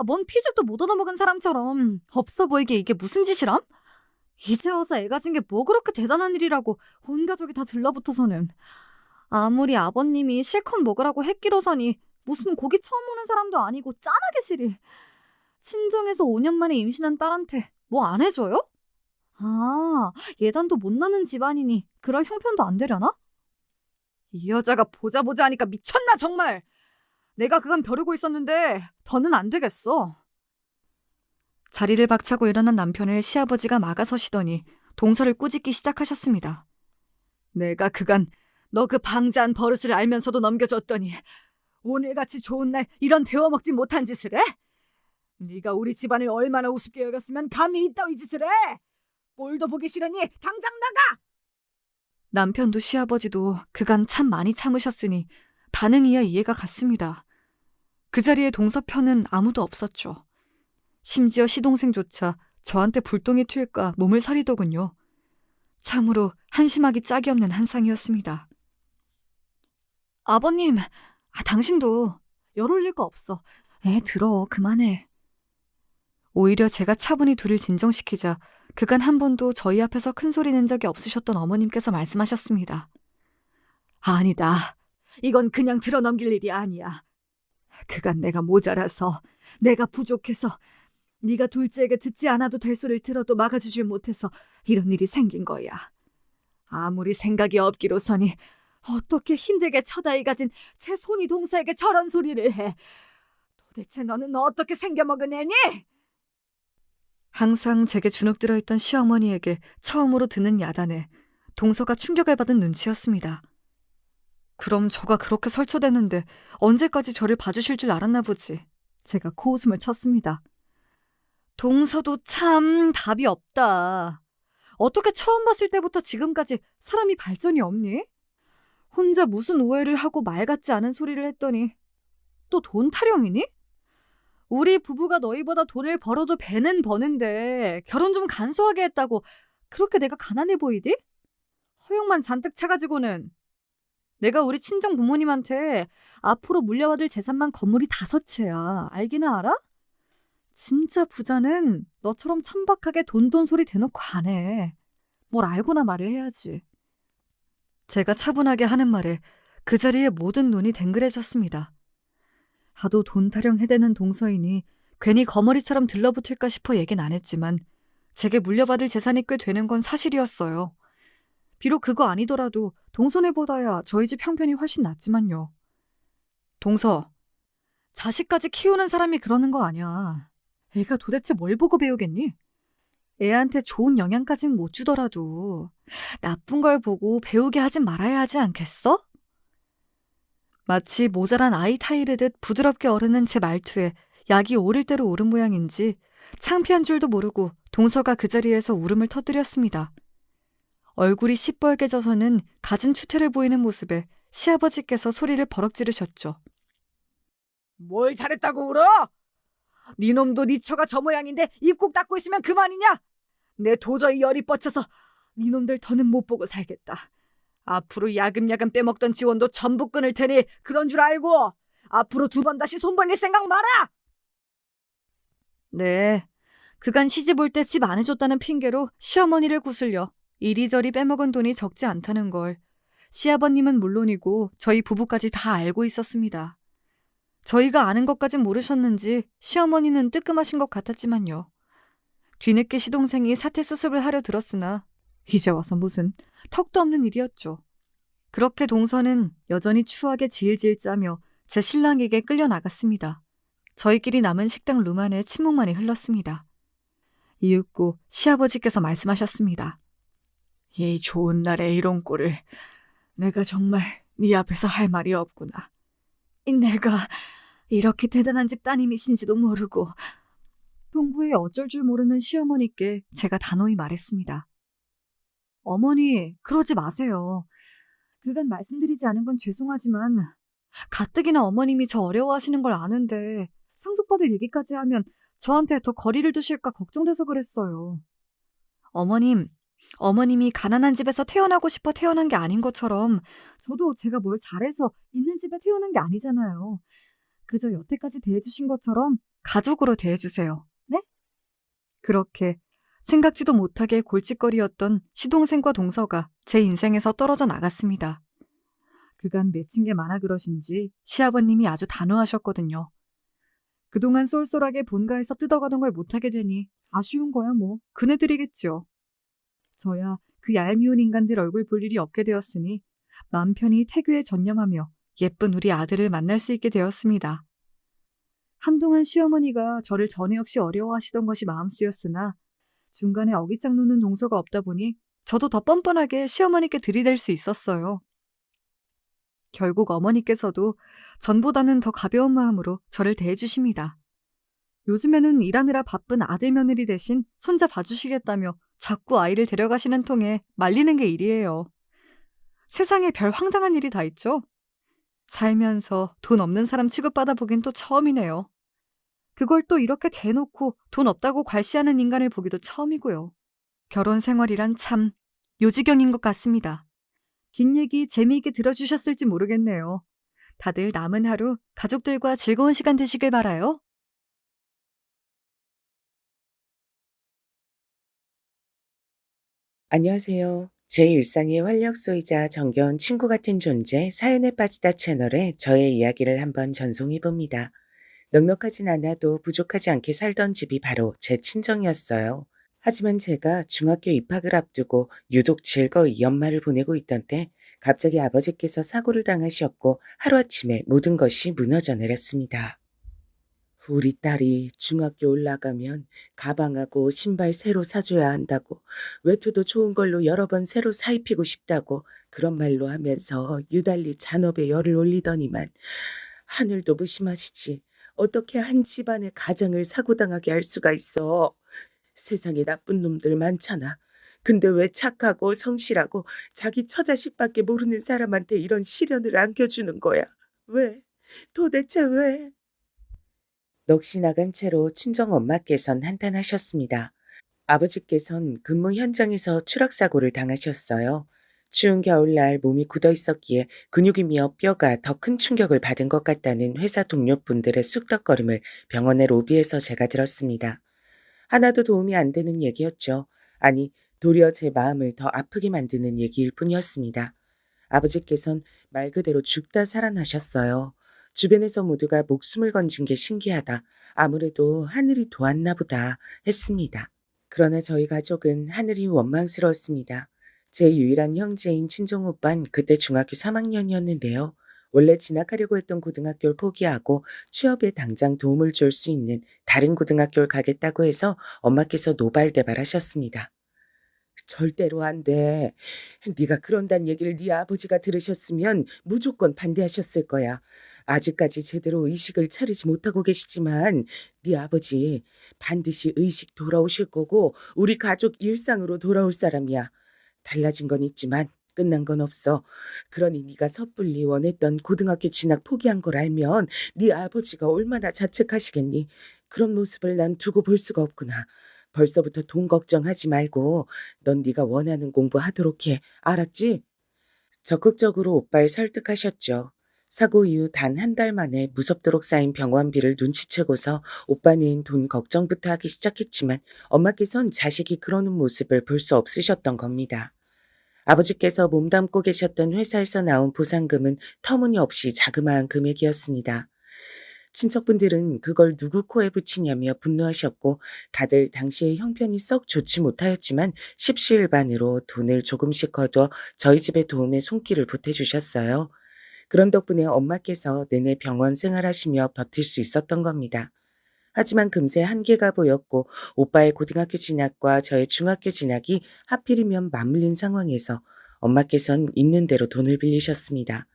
뭔 피죽도 못 얻어먹은 사람처럼 없어 보이게 이게 무슨 짓이람? 이제 와서 애 가진 게 뭐 그렇게 대단한 일이라고 온 가족이 다 들러붙어서는. 아무리 아버님이 실컷 먹으라고 했기로서니 무슨 고기 처음 먹는 사람도 아니고 짠하게 시리. 친정에서 5년 만에 임신한 딸한테 뭐 안 해줘요? 예단도 못 나는 집안이니 그럴 형편도 안 되려나? 이 여자가 보자 하니까 미쳤나 정말. 내가 그간 벼르고 있었는데 더는 안 되겠어. 자리를 박차고 일어난 남편을 시아버지가 막아서시더니 동서를 꾸짖기 시작하셨습니다. 내가 그간 너 그 방자한 버릇을 알면서도 넘겨줬더니 오늘같이 좋은 날 이런 데워먹지 못한 짓을 해? 네가 우리 집안을 얼마나 우습게 여겼으면 감히 이따위 짓을 해? 꼴도 보기 싫으니 당장 나가! 남편도 시아버지도 그간 참 많이 참으셨으니 반응이야 이해가 갔습니다. 그 자리에 동서 편은 아무도 없었죠. 심지어 시동생조차 저한테 불똥이 튈까 몸을 사리더군요. 참으로 한심하기 짝이 없는 한상이었습니다. 아버님, 당신도 열 올릴 거 없어. 애 들어, 그만해. 오히려 제가 차분히 둘을 진정시키자 그간 한 번도 저희 앞에서 큰 소리 낸 적이 없으셨던 어머님께서 말씀하셨습니다. 아니다. 이건 그냥 들어넘길 일이 아니야. 그간 내가 모자라서, 내가 부족해서, 네가 둘째에게 듣지 않아도 될 소리를 들어도 막아주질 못해서 이런 일이 생긴 거야. 아무리 생각이 없기로서니 어떻게 힘들게 첫 아이 가진 제 손이 동서에게 저런 소리를 해. 도대체 너는 어떻게 생겨먹은 애니? 항상 제게 주눅 들어있던 시어머니에게 처음으로 듣는 야단에 동서가 충격을 받은 눈치였습니다. 그럼 저가 그렇게 설쳐대는데 언제까지 저를 봐주실 줄 알았나 보지. 제가 코웃음을 쳤습니다. 동서도 참 답이 없다. 어떻게 처음 봤을 때부터 지금까지 사람이 발전이 없니? 혼자 무슨 오해를 하고 말 같지 않은 소리를 했더니 또 돈 타령이니? 우리 부부가 너희보다 돈을 벌어도 배는 버는데 결혼 좀 간소하게 했다고 그렇게 내가 가난해 보이디? 허영만 잔뜩 차가지고는 내가 우리 친정 부모님한테 앞으로 물려받을 재산만 건물이 5채야. 알기나 알아? 진짜 부자는 너처럼 천박하게 돈 소리 대놓고 안 해. 뭘 알고나 말을 해야지. 제가 차분하게 하는 말에 그 자리에 모든 눈이 댕그레졌습니다. 하도 돈 타령 해대는 동서이니 괜히 거머리처럼 들러붙을까 싶어 얘긴 안 했지만 제게 물려받을 재산이 꽤 되는 건 사실이었어요. 비록 그거 아니더라도 동선애보다야 저희 집 형편이 훨씬 낫지만요. 동서, 자식까지 키우는 사람이 그러는 거 아니야. 애가 도대체 뭘 보고 배우겠니? 애한테 좋은 영향까진 못 주더라도 나쁜 걸 보고 배우게 하진 말아야 하지 않겠어? 마치 모자란 아이 타이르듯 부드럽게 어르는 제 말투에 약이 오를 대로 오른 모양인지 창피한 줄도 모르고 동서가 그 자리에서 울음을 터뜨렸습니다. 얼굴이 시뻘개져서는 갖은 추태를 보이는 모습에 시아버지께서 소리를 버럭 지르셨죠. 뭘 잘했다고 울어? 네 놈도 네 처가 저 모양인데 입국 닫고 있으면 그만이냐? 내 도저히 열이 뻗쳐서 네 놈들 더는 못 보고 살겠다. 앞으로 야금야금 빼먹던 지원도 전부 끊을 테니 그런 줄 알고 앞으로 2번 다시 손 벌릴 생각 마라! 네, 그간 시집 올 때 집 안 해줬다는 핑계로 시어머니를 구슬려 이리저리 빼먹은 돈이 적지 않다는 걸 시아버님은 물론이고 저희 부부까지 다 알고 있었습니다. 저희가 아는 것까진 모르셨는지 시어머니는 뜨끔하신 것 같았지만요. 뒤늦게 시동생이 사태 수습을 하려 들었으나 이제 와서 무슨 턱도 없는 일이었죠. 그렇게 동서는 여전히 추하게 질질 짜며 제 신랑에게 끌려나갔습니다. 저희끼리 남은 식당 룸 안에 침묵만이 흘렀습니다. 이윽고 시아버지께서 말씀하셨습니다. 이 좋은 날에 이런 꼴을 내가 정말 네 앞에서 할 말이 없구나. 내가 이렇게 대단한 집 따님이신지도 모르고 동구에 어쩔 줄 모르는 시어머니께 제가 단호히 말했습니다. 어머니, 그러지 마세요. 그간 말씀드리지 않은 건 죄송하지만 가뜩이나 어머님이 저 어려워하시는 걸 아는데 상속받을 얘기까지 하면 저한테 더 거리를 두실까 걱정돼서 그랬어요. 어머님이 가난한 집에서 태어나고 싶어 태어난 게 아닌 것처럼 저도 제가 뭘 잘해서 있는 집에 태어난 게 아니잖아요. 그저 여태까지 대해주신 것처럼 가족으로 대해주세요. 네? 그렇게 생각지도 못하게 골칫거리였던 시동생과 동서가 제 인생에서 떨어져 나갔습니다. 그간 맺힌 게 많아 그러신지 시아버님이 아주 단호하셨거든요. 그동안 쏠쏠하게 본가에서 뜯어가던 걸 못하게 되니 아쉬운 거야 뭐 그네들이겠죠. 저야 그 얄미운 인간들 얼굴 볼 일이 없게 되었으니 맘 편히 태교에 전념하며 예쁜 우리 아들을 만날 수 있게 되었습니다. 한동안 시어머니가 저를 전에 없이 어려워하시던 것이 마음 쓰였으나 중간에 어깃장 놓는 동서가 없다 보니 저도 더 뻔뻔하게 시어머니께 들이댈 수 있었어요. 결국 어머니께서도 전보다는 더 가벼운 마음으로 저를 대해주십니다. 요즘에는 일하느라 바쁜 아들 며느리 대신 손자 봐주시겠다며 자꾸 아이를 데려가시는 통에 말리는 게 일이에요. 세상에 별 황당한 일이 다 있죠? 살면서 돈 없는 사람 취급받아 보긴 또 처음이네요. 그걸 또 이렇게 대놓고 돈 없다고 괄시하는 인간을 보기도 처음이고요. 결혼 생활이란 참 요지경인 것 같습니다. 긴 얘기 재미있게 들어주셨을지 모르겠네요. 다들 남은 하루 가족들과 즐거운 시간 되시길 바라요. 안녕하세요. 제 일상의 활력소이자 정겨운 친구 같은 존재 사연에 빠지다 채널에 저의 이야기를 한번 전송해봅니다. 넉넉하진 않아도 부족하지 않게 살던 집이 바로 제 친정이었어요. 하지만 제가 중학교 입학을 앞두고 유독 즐거이 연말을 보내고 있던 때 갑자기 아버지께서 사고를 당하셨고 하루아침에 모든 것이 무너져 내렸습니다. 우리 딸이 중학교 올라가면 가방하고 신발 새로 사줘야 한다고, 외투도 좋은 걸로 여러 번 새로 사입히고 싶다고 그런 말로 하면서 유달리 잔업에 열을 올리더니만 하늘도 무심하시지. 어떻게 한 집안의 가정을 사고당하게 할 수가 있어. 세상에 나쁜 놈들 많잖아. 근데 왜 착하고 성실하고 자기 처자식밖에 모르는 사람한테 이런 시련을 안겨주는 거야? 왜? 도대체 왜? 넋이 나간 채로 친정엄마께선 한탄하셨습니다. 아버지께선 근무 현장에서 추락사고를 당하셨어요. 추운 겨울날 몸이 굳어 있었기에 근육이며 뼈가 더 큰 충격을 받은 것 같다는 회사 동료분들의 쑥덕거림을 병원의 로비에서 제가 들었습니다. 하나도 도움이 안 되는 얘기였죠. 아니, 도리어 제 마음을 더 아프게 만드는 얘기일 뿐이었습니다. 아버지께선 말 그대로 죽다 살아나셨어요. 주변에서 모두가 목숨을 건진 게 신기하다. 아무래도 하늘이 도왔나 보다 했습니다. 그러나 저희 가족은 하늘이 원망스러웠습니다. 제 유일한 형제인 친정 오빤 그때 중학교 3학년이었는데요. 원래 진학하려고 했던 고등학교를 포기하고 취업에 당장 도움을 줄 수 있는 다른 고등학교를 가겠다고 해서 엄마께서 노발대발하셨습니다. 절대로 안 돼. 네가 그런다는 얘기를 네 아버지가 들으셨으면 무조건 반대하셨을 거야. 아직까지 제대로 의식을 차리지 못하고 계시지만 네 아버지 반드시 의식 돌아오실 거고 우리 가족 일상으로 돌아올 사람이야. 달라진 건 있지만 끝난 건 없어. 그러니 네가 섣불리 원했던 고등학교 진학 포기한 걸 알면 네 아버지가 얼마나 자책하시겠니. 그런 모습을 난 두고 볼 수가 없구나. 벌써부터 돈 걱정하지 말고 넌 네가 원하는 공부하도록 해. 알았지? 적극적으로 오빠를 설득하셨죠. 사고 이후 단 한 달 만에 무섭도록 쌓인 병원비를 눈치채고서 오빠는 돈 걱정부터 하기 시작했지만 엄마께선 자식이 그러는 모습을 볼 수 없으셨던 겁니다. 아버지께서 몸담고 계셨던 회사에서 나온 보상금은 터무니없이 자그마한 금액이었습니다. 친척분들은 그걸 누구 코에 붙이냐며 분노하셨고 다들 당시의 형편이 썩 좋지 못하였지만 십시일반으로 돈을 조금씩 거둬 저희 집의 도움에 손길을 보태주셨어요. 그런 덕분에 엄마께서 내내 병원 생활하시며 버틸 수 있었던 겁니다. 하지만 금세 한계가 보였고 오빠의 고등학교 진학과 저의 중학교 진학이 하필이면 맞물린 상황에서 엄마께선 있는 대로 돈을 빌리셨습니다.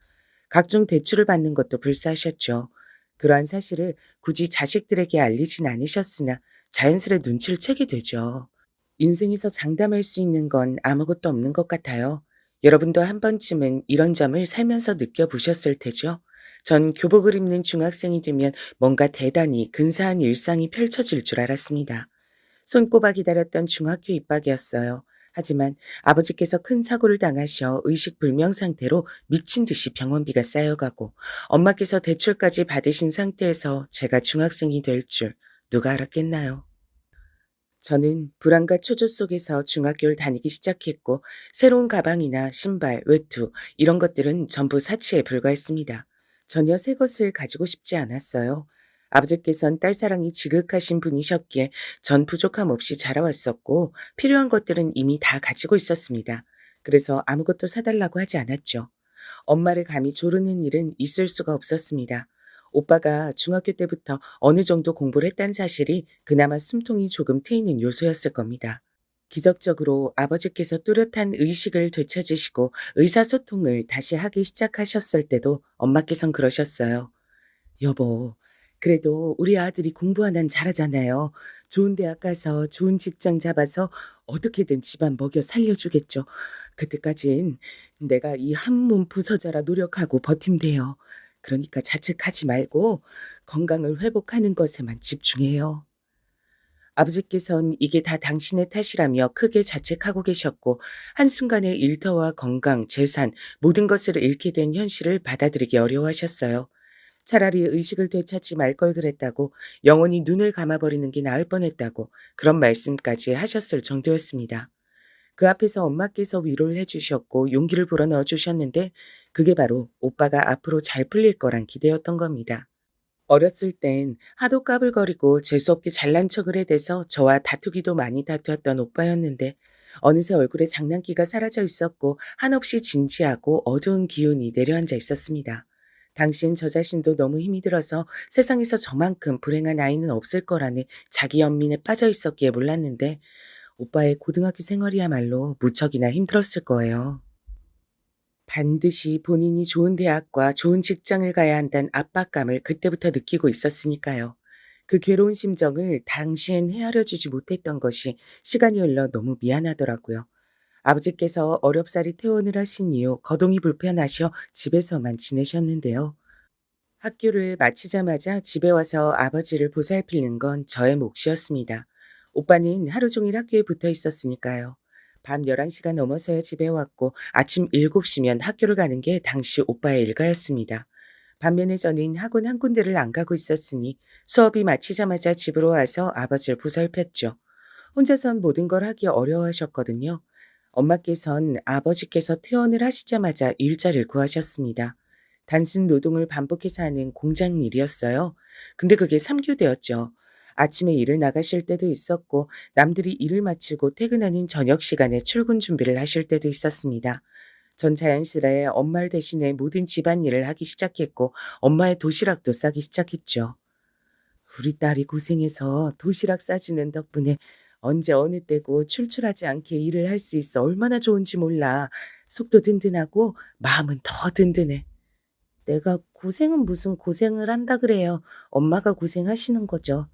각종 대출을 받는 것도 불사하셨죠. 그러한 사실을 굳이 자식들에게 알리진 않으셨으나 자연스레 눈치를 채게 되죠. 인생에서 장담할 수 있는 건 아무것도 없는 것 같아요. 여러분도 한 번쯤은 이런 점을 살면서 느껴보셨을 테죠. 전 교복을 입는 중학생이 되면 뭔가 대단히 근사한 일상이 펼쳐질 줄 알았습니다. 손꼽아 기다렸던 중학교 입학이었어요. 하지만 아버지께서 큰 사고를 당하셔 의식불명 상태로 미친 듯이 병원비가 쌓여가고 엄마께서 대출까지 받으신 상태에서 제가 중학생이 될 줄 누가 알았겠나요? 저는 불안과 초조 속에서 중학교를 다니기 시작했고 새로운 가방이나 신발, 외투 이런 것들은 전부 사치에 불과했습니다. 전혀 새 것을 가지고 싶지 않았어요. 아버지께선 딸사랑이 지극하신 분이셨기에 전 부족함 없이 자라왔었고 필요한 것들은 이미 다 가지고 있었습니다. 그래서 아무것도 사달라고 하지 않았죠. 엄마를 감히 조르는 일은 있을 수가 없었습니다. 오빠가 중학교 때부터 어느 정도 공부를 했다는 사실이 그나마 숨통이 조금 트이는 요소였을 겁니다. 기적적으로 아버지께서 뚜렷한 의식을 되찾으시고 의사소통을 다시 하기 시작하셨을 때도 엄마께선 그러셨어요. 여보, 그래도 우리 아들이 공부 하나는 잘하잖아요. 좋은 대학 가서 좋은 직장 잡아서 어떻게든 집안 먹여 살려주겠죠. 그때까진 내가 이 한 몸 부서져라 노력하고 버팀대요. 그러니까 자책하지 말고 건강을 회복하는 것에만 집중해요. 아버지께선 이게 다 당신의 탓이라며 크게 자책하고 계셨고 한순간에 일터와 건강, 재산 모든 것을 잃게 된 현실을 받아들이기 어려워하셨어요. 차라리 의식을 되찾지 말 걸 그랬다고 영원히 눈을 감아버리는 게 나을 뻔했다고 그런 말씀까지 하셨을 정도였습니다. 그 앞에서 엄마께서 위로를 해주셨고 용기를 불어넣어 주셨는데 그게 바로 오빠가 앞으로 잘 풀릴 거란 기대였던 겁니다. 어렸을 땐 하도 까불거리고 재수없게 잘난 척을 해대서 저와 다투기도 많이 다투었던 오빠였는데 어느새 얼굴에 장난기가 사라져 있었고 한없이 진지하고 어두운 기운이 내려앉아 있었습니다. 당시엔 저 자신도 너무 힘이 들어서 세상에서 저만큼 불행한 아이는 없을 거라는 자기 연민에 빠져 있었기에 몰랐는데 오빠의 고등학교 생활이야말로 무척이나 힘들었을 거예요. 반드시 본인이 좋은 대학과 좋은 직장을 가야 한다는 압박감을 그때부터 느끼고 있었으니까요. 그 괴로운 심정을 당시엔 헤아려 주지 못했던 것이 시간이 흘러 너무 미안하더라고요. 아버지께서 어렵사리 퇴원을 하신 이후 거동이 불편하셔 집에서만 지내셨는데요. 학교를 마치자마자 집에 와서 아버지를 보살피는 건 저의 몫이었습니다. 오빠는 하루 종일 학교에 붙어 있었으니까요. 밤 11시가 넘어서야 집에 왔고 아침 7시면 학교를 가는 게 당시 오빠의 일과였습니다. 반면에 저는 학원 한 군데를 안 가고 있었으니 수업이 마치자마자 집으로 와서 아버지를 보살폈죠. 혼자선 모든 걸 하기 어려워하셨거든요. 엄마께선 아버지께서 퇴원을 하시자마자 일자리를 구하셨습니다. 단순 노동을 반복해서 하는 공장 일이었어요. 근데 그게 3교대였죠. 아침에 일을 나가실 때도 있었고 남들이 일을 마치고 퇴근하는 저녁 시간에 출근 준비를 하실 때도 있었습니다. 전 자연스레 엄마를 대신해 모든 집안일을 하기 시작했고 엄마의 도시락도 싸기 시작했죠. 우리 딸이 고생해서 도시락 싸주는 덕분에 언제 어느 때고 출출하지 않게 일을 할 수 있어 얼마나 좋은지 몰라. 속도 든든하고 마음은 더 든든해. 내가 고생은 무슨 고생을 한다 그래요. 엄마가 고생하시는 거죠.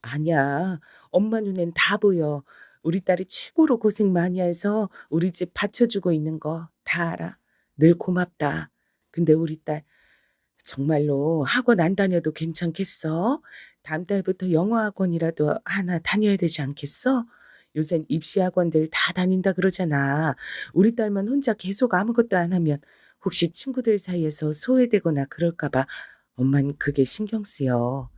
아니야. 엄마 눈엔 다 보여. 우리 딸이 최고로 고생 많이 해서 우리 집 받쳐주고 있는 거 다 알아. 늘 고맙다. 근데 우리 딸 정말로 학원 안 다녀도 괜찮겠어? 다음 달부터 영어 학원이라도 하나 다녀야 되지 않겠어? 요샌 입시 학원들 다 다닌다 그러잖아. 우리 딸만 혼자 계속 아무것도 안 하면 혹시 친구들 사이에서 소외되거나 그럴까 봐 엄만 그게 신경 쓰여.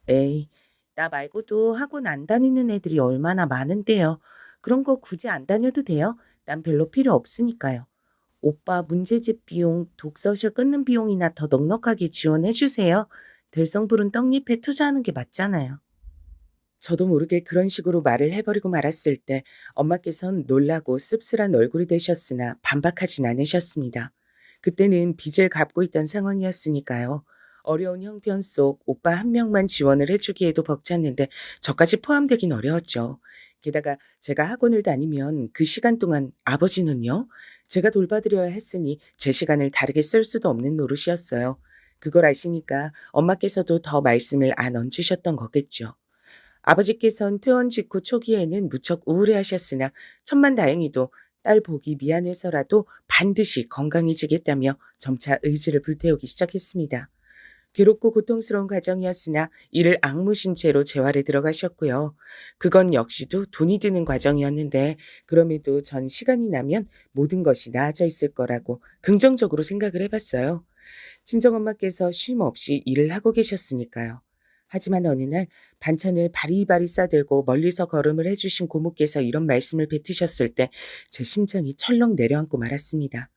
에이, 나 말고도 학원 안 다니는 애들이 얼마나 많은데요. 그런 거 굳이 안 다녀도 돼요. 난 별로 필요 없으니까요. 오빠 문제집 비용, 독서실 끊는 비용이나 더 넉넉하게 지원해 주세요. 들성부른 떡잎에 투자하는 게 맞잖아요. 저도 모르게 그런 식으로 말을 해버리고 말았을 때 엄마께선 놀라고 씁쓸한 얼굴이 되셨으나 반박하진 않으셨습니다. 그때는 빚을 갚고 있던 상황이었으니까요. 어려운 형편 속 오빠 한 명만 지원을 해주기에도 벅찼는데 저까지 포함되긴 어려웠죠. 게다가 제가 학원을 다니면 그 시간 동안 아버지는요? 제가 돌봐드려야 했으니 제 시간을 다르게 쓸 수도 없는 노릇이었어요. 그걸 아시니까 엄마께서도 더 말씀을 안 얹으셨던 거겠죠. 아버지께선 퇴원 직후 초기에는 무척 우울해하셨으나 천만다행히도 딸 보기 미안해서라도 반드시 건강해지겠다며 점차 의지를 불태우기 시작했습니다. 괴롭고 고통스러운 과정이었으나 이를 악무신 채로 재활에 들어가셨고요. 그건 역시도 돈이 드는 과정이었는데 그럼에도 전 시간이 나면 모든 것이 나아져 있을 거라고 긍정적으로 생각을 해봤어요. 친정엄마께서 쉼 없이 일을 하고 계셨으니까요. 하지만 어느 날 반찬을 바리바리 싸들고 멀리서 걸음을 해주신 고모께서 이런 말씀을 뱉으셨을 때 제 심장이 철렁 내려앉고 말았습니다.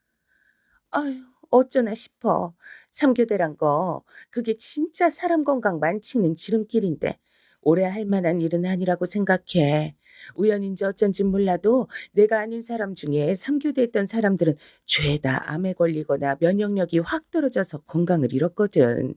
아유, 어쩌나 싶어. 삼교대란 거, 그게 진짜 사람 건강 망치는 지름길인데, 오래 할 만한 일은 아니라고 생각해. 우연인지 어쩐진 몰라도 내가 아는 사람 중에 삼교대 했던 사람들은 죄다 암에 걸리거나 면역력이 확 떨어져서 건강을 잃었거든.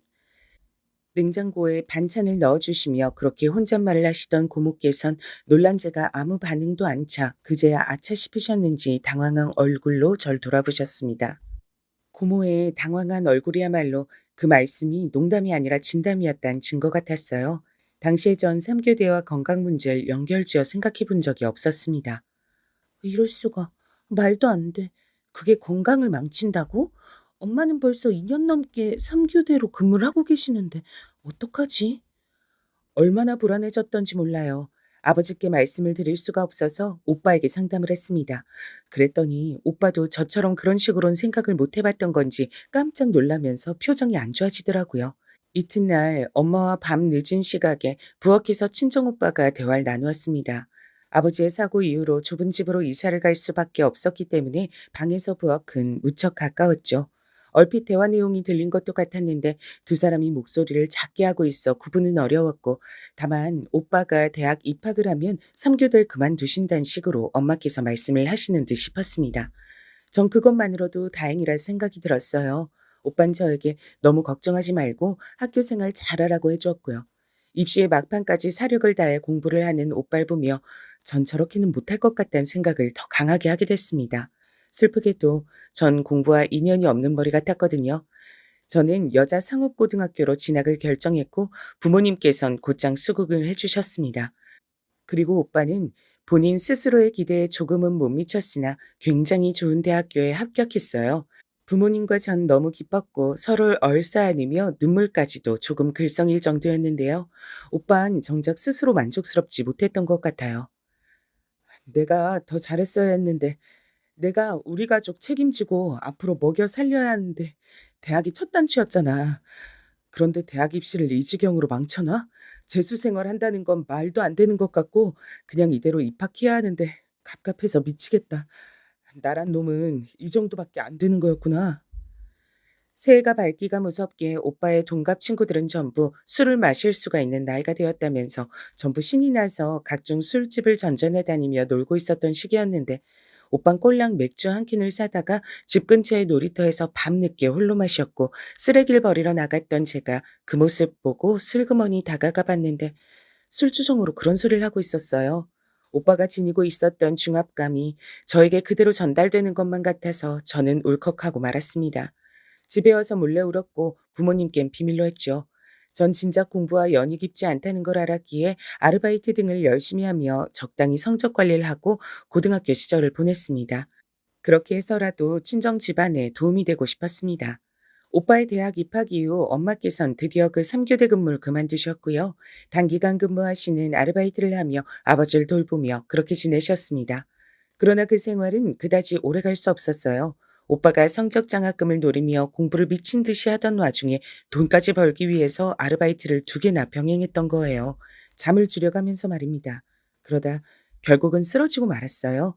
냉장고에 반찬을 넣어주시며 그렇게 혼잣말을 하시던 고모께선 놀란 제가 아무 반응도 않자 그제야 아차 싶으셨는지 당황한 얼굴로 절 돌아보셨습니다. 고모의 당황한 얼굴이야말로 그 말씀이 농담이 아니라 진담이었다는 증거 같았어요. 당시에 전 3교대와 건강 문제를 연결지어 생각해 본 적이 없었습니다. 이럴 수가. 말도 안 돼. 그게 건강을 망친다고? 엄마는 벌써 2년 넘게 3교대로 근무를 하고 계시는데 어떡하지? 얼마나 불안해졌던지 몰라요. 아버지께 말씀을 드릴 수가 없어서 오빠에게 상담을 했습니다. 그랬더니 오빠도 저처럼 그런 식으로는 생각을 못 해봤던 건지 깜짝 놀라면서 표정이 안 좋아지더라고요. 이튿날 엄마와 밤 늦은 시각에 부엌에서 친정오빠가 대화를 나누었습니다. 아버지의 사고 이후로 좁은 집으로 이사를 갈 수밖에 없었기 때문에 방에서 부엌은 무척 가까웠죠. 얼핏 대화 내용이 들린 것도 같았는데 두 사람이 목소리를 작게 하고 있어 구분은 어려웠고 다만 오빠가 대학 입학을 하면 3교대를 그만두신다는 식으로 엄마께서 말씀을 하시는 듯 싶었습니다. 전 그것만으로도 다행이라 생각이 들었어요. 오빤 저에게 너무 걱정하지 말고 학교 생활 잘하라고 해주었고요. 입시의 막판까지 사력을 다해 공부를 하는 오빠를 보며 전 저렇게는 못할 것 같다는 생각을 더 강하게 하게 됐습니다. 슬프게도 전 공부와 인연이 없는 머리 같았거든요. 저는 여자 상업고등학교로 진학을 결정했고 부모님께선 곧장 수긍을 해주셨습니다. 그리고 오빠는 본인 스스로의 기대에 조금은 못 미쳤으나 굉장히 좋은 대학교에 합격했어요. 부모님과 전 너무 기뻤고 서로를 얼싸안으며 눈물까지도 조금 글썽일 정도였는데요. 오빠는 정작 스스로 만족스럽지 못했던 것 같아요. 내가 더 잘했어야 했는데 내가 우리 가족 책임지고 앞으로 먹여 살려야 하는데 대학이 첫 단추였잖아. 그런데 대학 입시를 이 지경으로 망쳐놔? 재수 생활 한다는 건 말도 안 되는 것 같고 그냥 이대로 입학해야 하는데 갑갑해서 미치겠다. 나란 놈은 이 정도밖에 안 되는 거였구나. 새해가 밝기가 무섭게 오빠의 동갑 친구들은 전부 술을 마실 수가 있는 나이가 되었다면서 전부 신이 나서 각종 술집을 전전해 다니며 놀고 있었던 시기였는데 오빤 꼴랑 맥주 한 캔을 사다가 집 근처의 놀이터에서 밤늦게 홀로 마셨고 쓰레기를 버리러 나갔던 제가 그 모습 보고 슬그머니 다가가 봤는데 술주정으로 그런 소리를 하고 있었어요. 오빠가 지니고 있었던 중압감이 저에게 그대로 전달되는 것만 같아서 저는 울컥하고 말았습니다. 집에 와서 몰래 울었고 부모님께는 비밀로 했죠. 전 진작 공부와 연이 깊지 않다는 걸 알았기에 아르바이트 등을 열심히 하며 적당히 성적 관리를 하고 고등학교 시절을 보냈습니다. 그렇게 해서라도 친정 집안에 도움이 되고 싶었습니다. 오빠의 대학 입학 이후 엄마께선 드디어 그 3교대 근무를 그만두셨고요. 단기간 근무하시는 아르바이트를 하며 아버지를 돌보며 그렇게 지내셨습니다. 그러나 그 생활은 그다지 오래 갈 수 없었어요. 오빠가 성적 장학금을 노리며 공부를 미친 듯이 하던 와중에 돈까지 벌기 위해서 아르바이트를 2개나 병행했던 거예요. 잠을 줄여가면서 말입니다. 그러다 결국은 쓰러지고 말았어요.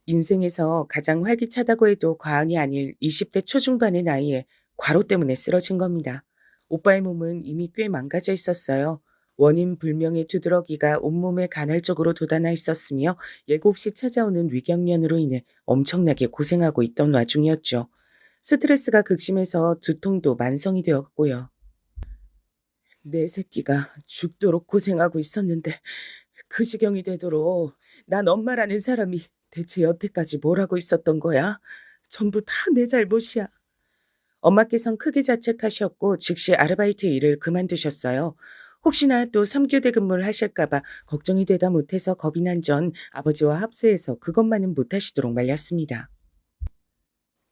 인생에서 가장 활기차다고 해도 과언이 아닐 20대 초중반의 나이에 과로 때문에 쓰러진 겁니다. 오빠의 몸은 이미 꽤 망가져 있었어요. 원인 불명의 두드러기가 온몸에 간헐적으로 돋아나 있었으며 예고 없이 찾아오는 위경련으로 인해 엄청나게 고생하고 있던 와중이었죠. 스트레스가 극심해서 두통도 만성이 되었고요. 내 새끼가 죽도록 고생하고 있었는데 그 지경이 되도록 난 엄마라는 사람이 대체 여태까지 뭘 하고 있었던 거야? 전부 다 내 잘못이야. 엄마께선 크게 자책하셨고 즉시 아르바이트 일을 그만두셨어요. 혹시나 또 3교대 근무를 하실까봐 걱정이 되다 못해서 겁이 난 전 아버지와 합세해서 그것만은 못하시도록 말렸습니다.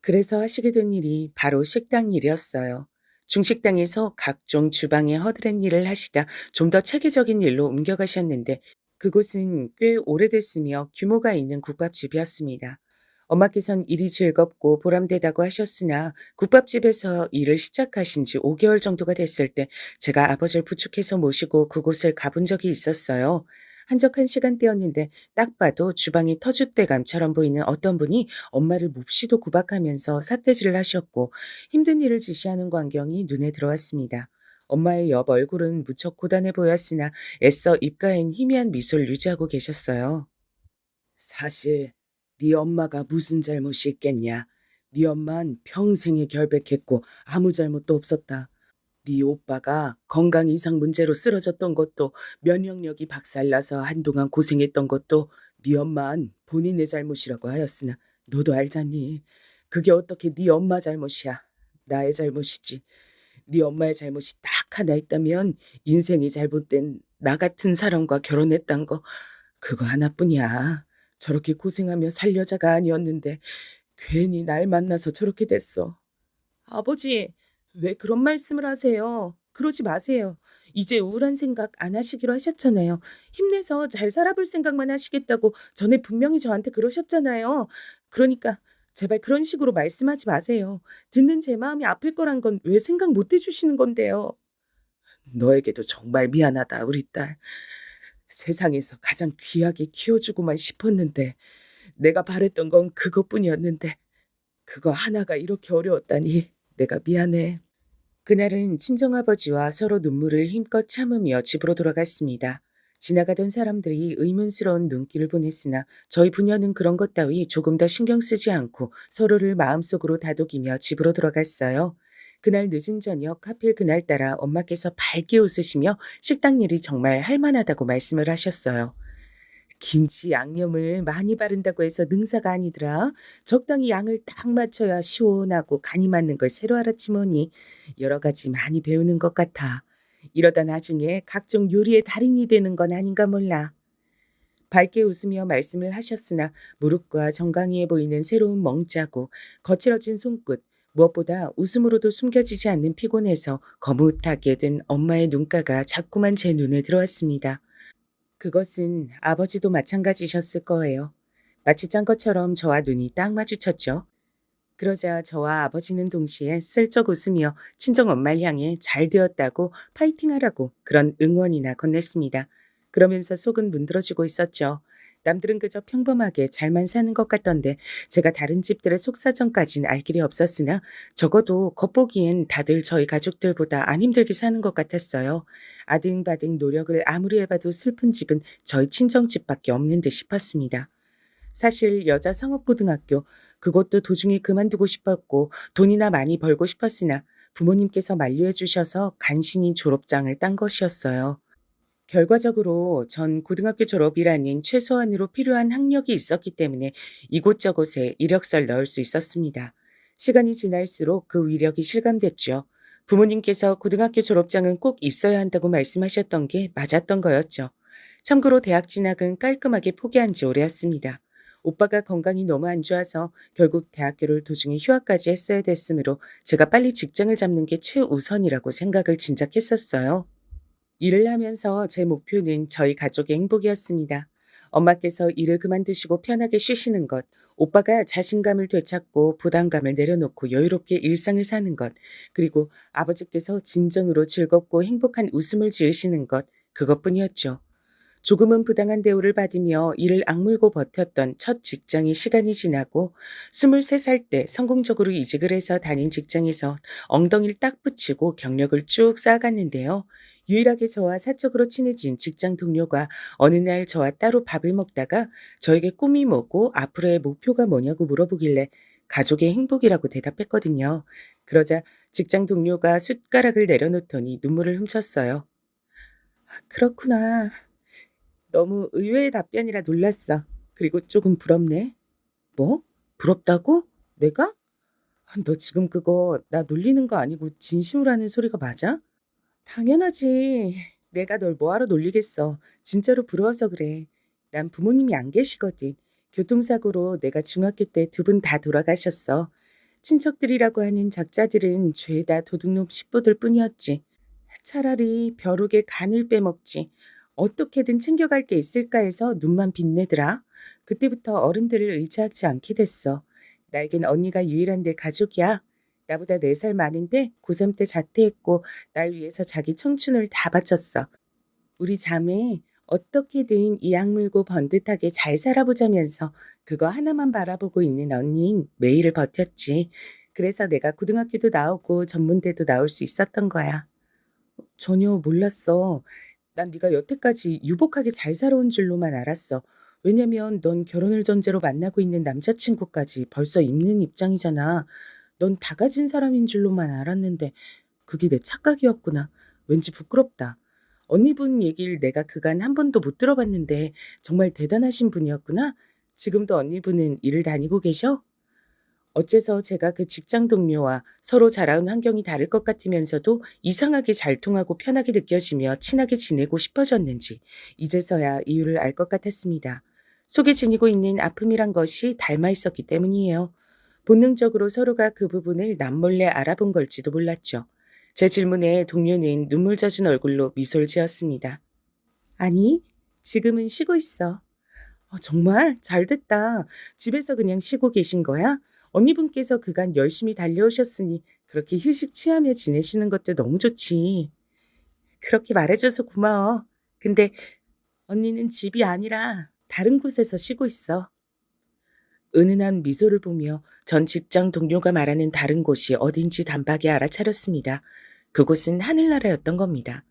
그래서 하시게 된 일이 바로 식당 일이었어요. 중식당에서 각종 주방에 허드렛 일을 하시다 좀 더 체계적인 일로 옮겨가셨는데 그곳은 꽤 오래됐으며 규모가 있는 국밥집이었습니다. 엄마께선 일이 즐겁고 보람되다고 하셨으나 국밥집에서 일을 시작하신 지 5개월 정도가 됐을 때 제가 아버지를 부축해서 모시고 그곳을 가본 적이 있었어요. 한적한 시간대였는데 딱 봐도 주방이 터줏대감처럼 보이는 어떤 분이 엄마를 몹시도 구박하면서 삿대질을 하셨고 힘든 일을 지시하는 광경이 눈에 들어왔습니다. 엄마의 옆 얼굴은 무척 고단해 보였으나 애써 입가엔 희미한 미소를 유지하고 계셨어요. 사실 네 엄마가 무슨 잘못이 있겠냐. 네 엄만 평생에 결백했고 아무 잘못도 없었다. 네 오빠가 건강 이상 문제로 쓰러졌던 것도 면역력이 박살나서 한동안 고생했던 것도 네 엄만 본인의 잘못이라고 하였으나 너도 알잖니. 그게 어떻게 네 엄마 잘못이야. 나의 잘못이지. 네 엄마의 잘못이 딱 하나 있다면 인생이 잘못된 나 같은 사람과 결혼했단 거 그거 하나뿐이야. 저렇게 고생하며 살 여자가 아니었는데 괜히 날 만나서 저렇게 됐어. 아버지, 왜 그런 말씀을 하세요? 그러지 마세요. 이제 우울한 생각 안 하시기로 하셨잖아요. 힘내서 잘 살아볼 생각만 하시겠다고 전에 분명히 저한테 그러셨잖아요. 그러니까 제발 그런 식으로 말씀하지 마세요. 듣는 제 마음이 아플 거란 건 왜 생각 못 해주시는 건데요. 너에게도 정말 미안하다, 우리 딸. 세상에서 가장 귀하게 키워주고만 싶었는데 내가 바랬던 건 그것뿐이었는데 그거 하나가 이렇게 어려웠다니 내가 미안해. 그날은 친정아버지와 서로 눈물을 힘껏 참으며 집으로 돌아갔습니다. 지나가던 사람들이 의문스러운 눈길을 보냈으나 저희 부녀는 그런 것 따위 조금 더 신경 쓰지 않고 서로를 마음속으로 다독이며 집으로 돌아갔어요. 그날 늦은 저녁 하필 그날따라 엄마께서 밝게 웃으시며 식당 일이 정말 할만하다고 말씀을 하셨어요. 김치 양념을 많이 바른다고 해서 능사가 아니더라. 적당히 양을 딱 맞춰야 시원하고 간이 맞는 걸 새로 알았지 뭐니. 여러 가지 많이 배우는 것 같아. 이러다 나중에 각종 요리의 달인이 되는 건 아닌가 몰라. 밝게 웃으며 말씀을 하셨으나 무릎과 정강이해 보이는 새로운 멍자국, 거칠어진 손끝, 무엇보다 웃음으로도 숨겨지지 않는 피곤해서 거뭇하게 된 엄마의 눈가가 자꾸만 제 눈에 들어왔습니다. 그것은 아버지도 마찬가지셨을 거예요. 마치 짠 것처럼 저와 눈이 딱 마주쳤죠. 그러자 저와 아버지는 동시에 슬쩍 웃으며 친정엄마를 향해 잘 되었다고 파이팅하라고 그런 응원이나 건넸습니다. 그러면서 속은 문드러지고 있었죠. 남들은 그저 평범하게 잘만 사는 것 같던데 제가 다른 집들의 속사정까진 알 길이 없었으나 적어도 겉보기엔 다들 저희 가족들보다 안 힘들게 사는 것 같았어요. 아등바등 노력을 아무리 해봐도 슬픈 집은 저희 친정집밖에 없는 듯 싶었습니다. 사실 여자 상업고등학교 그것도 도중에 그만두고 싶었고 돈이나 많이 벌고 싶었으나 부모님께서 만류해 주셔서 간신히 졸업장을 딴 것이었어요. 결과적으로 전 고등학교 졸업이라는 최소한으로 필요한 학력이 있었기 때문에 이곳저곳에 이력서를 넣을 수 있었습니다. 시간이 지날수록 그 위력이 실감됐죠. 부모님께서 고등학교 졸업장은 꼭 있어야 한다고 말씀하셨던 게 맞았던 거였죠. 참고로 대학 진학은 깔끔하게 포기한 지 오래였습니다. 오빠가 건강이 너무 안 좋아서 결국 대학교를 도중에 휴학까지 했어야 됐으므로 제가 빨리 직장을 잡는 게 최우선이라고 생각을 진작 했었어요. 일을 하면서 제 목표는 저희 가족의 행복이었습니다. 엄마께서 일을 그만두시고 편하게 쉬시는 것, 오빠가 자신감을 되찾고 부담감을 내려놓고 여유롭게 일상을 사는 것, 그리고 아버지께서 진정으로 즐겁고 행복한 웃음을 지으시는 것, 그것뿐이었죠. 조금은 부당한 대우를 받으며 이를 악물고 버텼던 첫 직장의 시간이 지나고 23살 때 성공적으로 이직을 해서 다닌 직장에서 엉덩이를 딱 붙이고 경력을 쭉 쌓아갔는데요. 유일하게 저와 사적으로 친해진 직장 동료가 어느 날 저와 따로 밥을 먹다가 저에게 꿈이 뭐고 앞으로의 목표가 뭐냐고 물어보길래 가족의 행복이라고 대답했거든요. 그러자 직장 동료가 숟가락을 내려놓더니 눈물을 훔쳤어요. 그렇구나. 너무 의외의 답변이라 놀랐어. 그리고 조금 부럽네. 뭐? 부럽다고? 내가? 너 지금 그거 나 놀리는 거 아니고 진심으로 하는 소리가 맞아? 당연하지. 내가 널 뭐하러 놀리겠어. 진짜로 부러워서 그래. 난 부모님이 안 계시거든. 교통사고로 내가 중학교 때 두 분 다 돌아가셨어. 친척들이라고 하는 작자들은 죄다 도둑놈 식보들 뿐이었지. 차라리 벼룩에 간을 빼먹지. 어떻게든 챙겨갈 게 있을까 해서 눈만 빛내더라. 그때부터 어른들을 의지하지 않게 됐어. 나에겐 언니가 유일한 내 가족이야. 나보다 4살 많은데 고3 때 자퇴했고 날 위해서 자기 청춘을 다 바쳤어. 우리 자매 어떻게든 이 악물고 번듯하게 잘 살아보자면서 그거 하나만 바라보고 있는 언니는 매일을 버텼지. 그래서 내가 고등학교도 나오고 전문대도 나올 수 있었던 거야. 전혀 몰랐어. 난 네가 여태까지 유복하게 잘 살아온 줄로만 알았어. 왜냐면 넌 결혼을 전제로 만나고 있는 남자친구까지 벌써 있는 입장이잖아. 넌 다 가진 사람인 줄로만 알았는데 그게 내 착각이었구나. 왠지 부끄럽다. 언니분 얘기를 내가 그간 한 번도 못 들어봤는데 정말 대단하신 분이었구나. 지금도 언니분은 일을 다니고 계셔? 어째서 제가 그 직장 동료와 서로 자라온 환경이 다를 것 같으면서도 이상하게 잘 통하고 편하게 느껴지며 친하게 지내고 싶어졌는지 이제서야 이유를 알 것 같았습니다. 속에 지니고 있는 아픔이란 것이 닮아 있었기 때문이에요. 본능적으로 서로가 그 부분을 남몰래 알아본 걸지도 몰랐죠. 제 질문에 동료는 눈물 젖은 얼굴로 미소를 지었습니다. 아니, 지금은 쉬고 있어. 정말 잘됐다. 집에서 그냥 쉬고 계신 거야? 언니분께서 그간 열심히 달려오셨으니 그렇게 휴식 취하며 지내시는 것도 너무 좋지. 그렇게 말해줘서 고마워. 근데 언니는 집이 아니라 다른 곳에서 쉬고 있어. 은은한 미소를 보며 전 직장 동료가 말하는 다른 곳이 어딘지 단박에 알아차렸습니다. 그곳은 하늘나라였던 겁니다.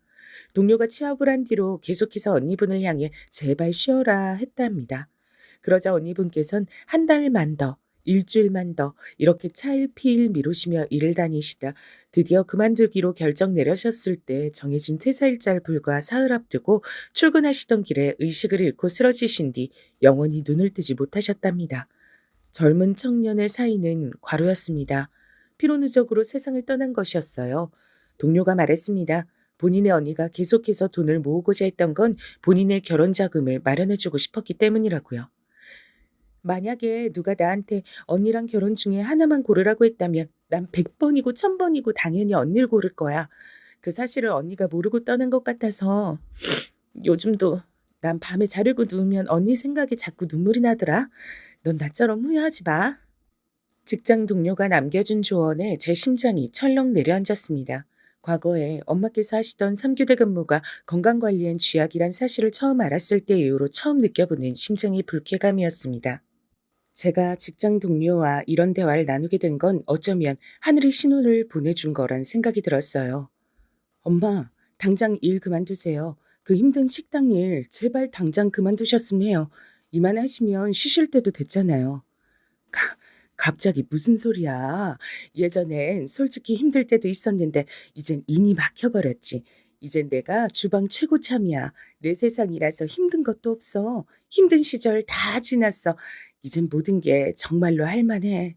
동료가 취업을 한 뒤로 계속해서 언니분을 향해 제발 쉬어라 했답니다. 그러자 언니분께선 한 달만 더, 일주일만 더 이렇게 차일피일 미루시며 일을 다니시다 드디어 그만두기로 결정 내려셨을 때 정해진 퇴사일자를 불과 사흘 앞두고 출근하시던 길에 의식을 잃고 쓰러지신 뒤 영원히 눈을 뜨지 못하셨답니다. 젊은 청년의 사이는 과로였습니다. 피로 누적으로 세상을 떠난 것이었어요. 동료가 말했습니다. 본인의 언니가 계속해서 돈을 모으고자 했던 건 본인의 결혼 자금을 마련해주고 싶었기 때문이라고요. 만약에 누가 나한테 언니랑 결혼 중에 하나만 고르라고 했다면 난 100번이고 1000번이고 당연히 언니를 고를 거야. 그 사실을 언니가 모르고 떠난 것 같아서 요즘도 난 밤에 자려고 누우면 언니 생각에 자꾸 눈물이 나더라. 넌 나처럼 후회하지 마. 직장 동료가 남겨준 조언에 제 심장이 철렁 내려앉았습니다. 과거에 엄마께서 하시던 3교대 근무가 건강관리엔 쥐약이란 사실을 처음 알았을 때 이후로 처음 느껴보는 심장의 불쾌감이었습니다. 제가 직장 동료와 이런 대화를 나누게 된 건 어쩌면 하늘이 신호를 보내준 거란 생각이 들었어요. 엄마, 당장 일 그만두세요. 그 힘든 식당 일 제발 당장 그만두셨으면 해요. 이만하시면 쉬실 때도 됐잖아요. 갑자기 무슨 소리야. 예전엔 솔직히 힘들 때도 있었는데 이젠 인이 막혀버렸지. 이젠 내가 주방 최고참이야. 내 세상이라서 힘든 것도 없어. 힘든 시절 다 지났어. 이젠 모든 게 정말로 할만해.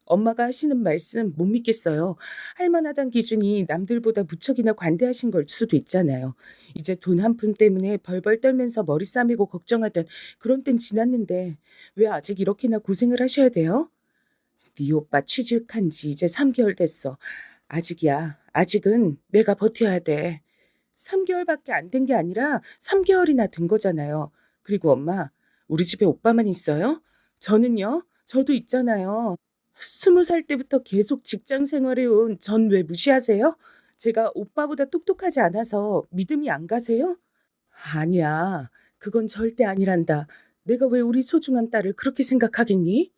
엄마가 하시는 말씀 못 믿겠어요. 할만하단 기준이 남들보다 무척이나 관대하신 걸 수도 있잖아요. 이제 돈 한 푼 때문에 벌벌 떨면서 머리 싸매고 걱정하던 그런 땐 지났는데 왜 아직 이렇게나 고생을 하셔야 돼요? 네 오빠 취직한 지 이제 3개월 됐어. 아직이야. 아직은 내가 버텨야 돼. 3개월밖에 안 된 게 아니라 3개월이나 된 거잖아요. 그리고 엄마, 우리 집에 오빠만 있어요? 저는요? 저도 있잖아요. 20살 때부터 계속 직장 생활해온 전 왜 무시하세요? 제가 오빠보다 똑똑하지 않아서 믿음이 안 가세요? 아니야. 그건 절대 아니란다. 내가 왜 우리 소중한 딸을 그렇게 생각하겠니?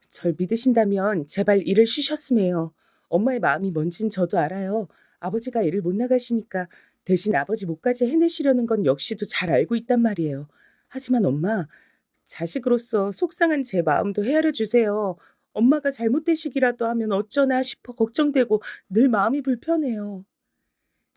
절 믿으신다면 제발 일을 쉬셨으면 해요. 엄마의 마음이 뭔진 저도 알아요. 아버지가 일을 못 나가시니까 대신 아버지 목까지 해내시려는 건 역시도 잘 알고 있단 말이에요. 하지만 엄마, 자식으로서 속상한 제 마음도 헤아려 주세요. 엄마가 잘못되시기라도 하면 어쩌나 싶어 걱정되고 늘 마음이 불편해요.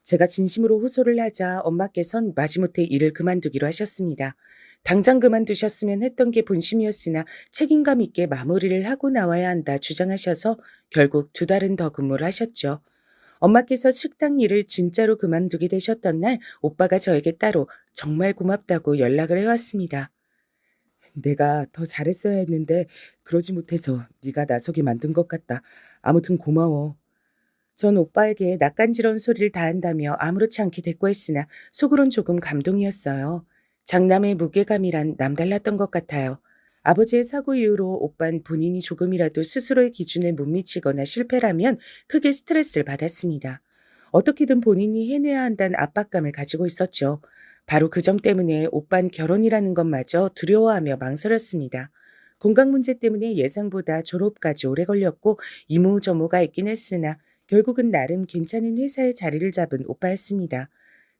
제가 진심으로 호소를 하자 엄마께선 마지못해 일을 그만두기로 하셨습니다. 당장 그만두셨으면 했던 게 본심이었으나 책임감 있게 마무리를 하고 나와야 한다 주장하셔서 결국 2달은 더 근무를 하셨죠. 엄마께서 식당 일을 진짜로 그만두게 되셨던 날 오빠가 저에게 따로 정말 고맙다고 연락을 해왔습니다. 내가 더 잘했어야 했는데 그러지 못해서 네가 나서게 만든 것 같다. 아무튼 고마워. 전 오빠에게 낯간지러운 소리를 다한다며 아무렇지 않게 대꾸했으나 속으론 조금 감동이었어요. 장남의 무게감이란 남달랐던 것 같아요. 아버지의 사고 이후로 오빤 본인이 조금이라도 스스로의 기준에 못 미치거나 실패라면 크게 스트레스를 받았습니다. 어떻게든 본인이 해내야 한다는 압박감을 가지고 있었죠. 바로 그 점 때문에 오빤 결혼이라는 것마저 두려워하며 망설였습니다. 건강 문제 때문에 예상보다 졸업까지 오래 걸렸고 이모저모가 있긴 했으나 결국은 나름 괜찮은 회사에 자리를 잡은 오빠였습니다.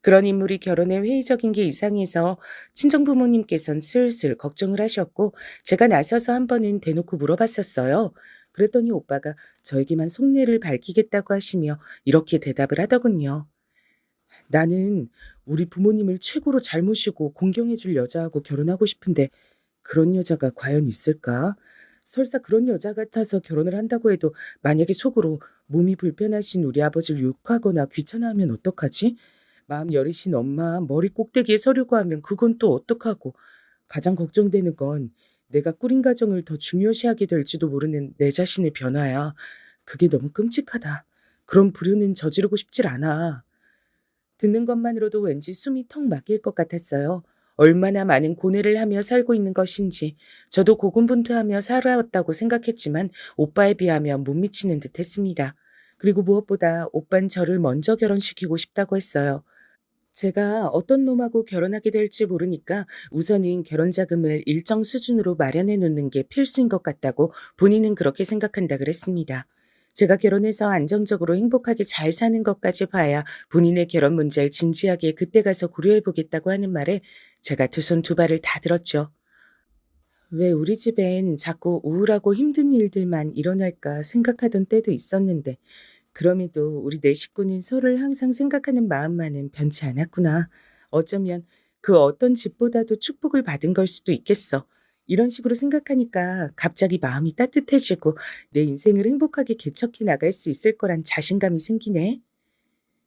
그런 인물이 결혼에 회의적인 게 이상해서 친정부모님께선 슬슬 걱정을 하셨고 제가 나서서 한 번은 대놓고 물어봤었어요. 그랬더니 오빠가 저에게만 속내를 밝히겠다고 하시며 이렇게 대답을 하더군요. 나는 우리 부모님을 최고로 잘 모시고 공경해 줄 여자하고 결혼하고 싶은데 그런 여자가 과연 있을까? 설사 그런 여자 같아서 결혼을 한다고 해도 만약에 속으로 몸이 불편하신 우리 아버지를 욕하거나 귀찮아하면 어떡하지? 마음 여리신 엄마 머리 꼭대기에 서려고 하면 그건 또 어떡하고. 가장 걱정되는 건 내가 꾸린 가정을 더 중요시하게 될지도 모르는 내 자신의 변화야. 그게 너무 끔찍하다. 그런 불효는 저지르고 싶질 않아. 듣는 것만으로도 왠지 숨이 턱 막힐 것 같았어요. 얼마나 많은 고뇌를 하며 살고 있는 것인지 저도 고군분투하며 살아왔다고 생각했지만 오빠에 비하면 못 미치는 듯 했습니다. 그리고 무엇보다 오빤 저를 먼저 결혼시키고 싶다고 했어요. 제가 어떤 놈하고 결혼하게 될지 모르니까 우선은 결혼 자금을 일정 수준으로 마련해 놓는 게 필수인 것 같다고 본인은 그렇게 생각한다 그랬습니다. 제가 결혼해서 안정적으로 행복하게 잘 사는 것까지 봐야 본인의 결혼 문제를 진지하게 그때 가서 고려해 보겠다고 하는 말에 제가 두 손 두 발을 다 들었죠. 왜 우리 집엔 자꾸 우울하고 힘든 일들만 일어날까 생각하던 때도 있었는데 그럼에도 우리 네 식구는 서로를 항상 생각하는 마음만은 변치 않았구나. 어쩌면 그 어떤 집보다도 축복을 받은 걸 수도 있겠어. 이런 식으로 생각하니까 갑자기 마음이 따뜻해지고 내 인생을 행복하게 개척해 나갈 수 있을 거란 자신감이 생기네.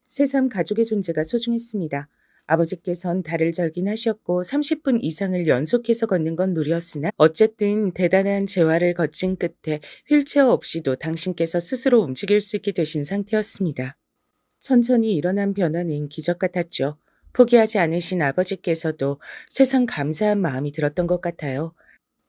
새삼 가족의 존재가 소중했습니다. 아버지께선 달을 절긴 하셨고 30분 이상을 연속해서 걷는 건 무리였으나 어쨌든 대단한 재활을 거친 끝에 휠체어 없이도 당신께서 스스로 움직일 수 있게 되신 상태였습니다. 천천히 일어난 변화는 기적 같았죠. 포기하지 않으신 아버지께서도 세상 감사한 마음이 들었던 것 같아요.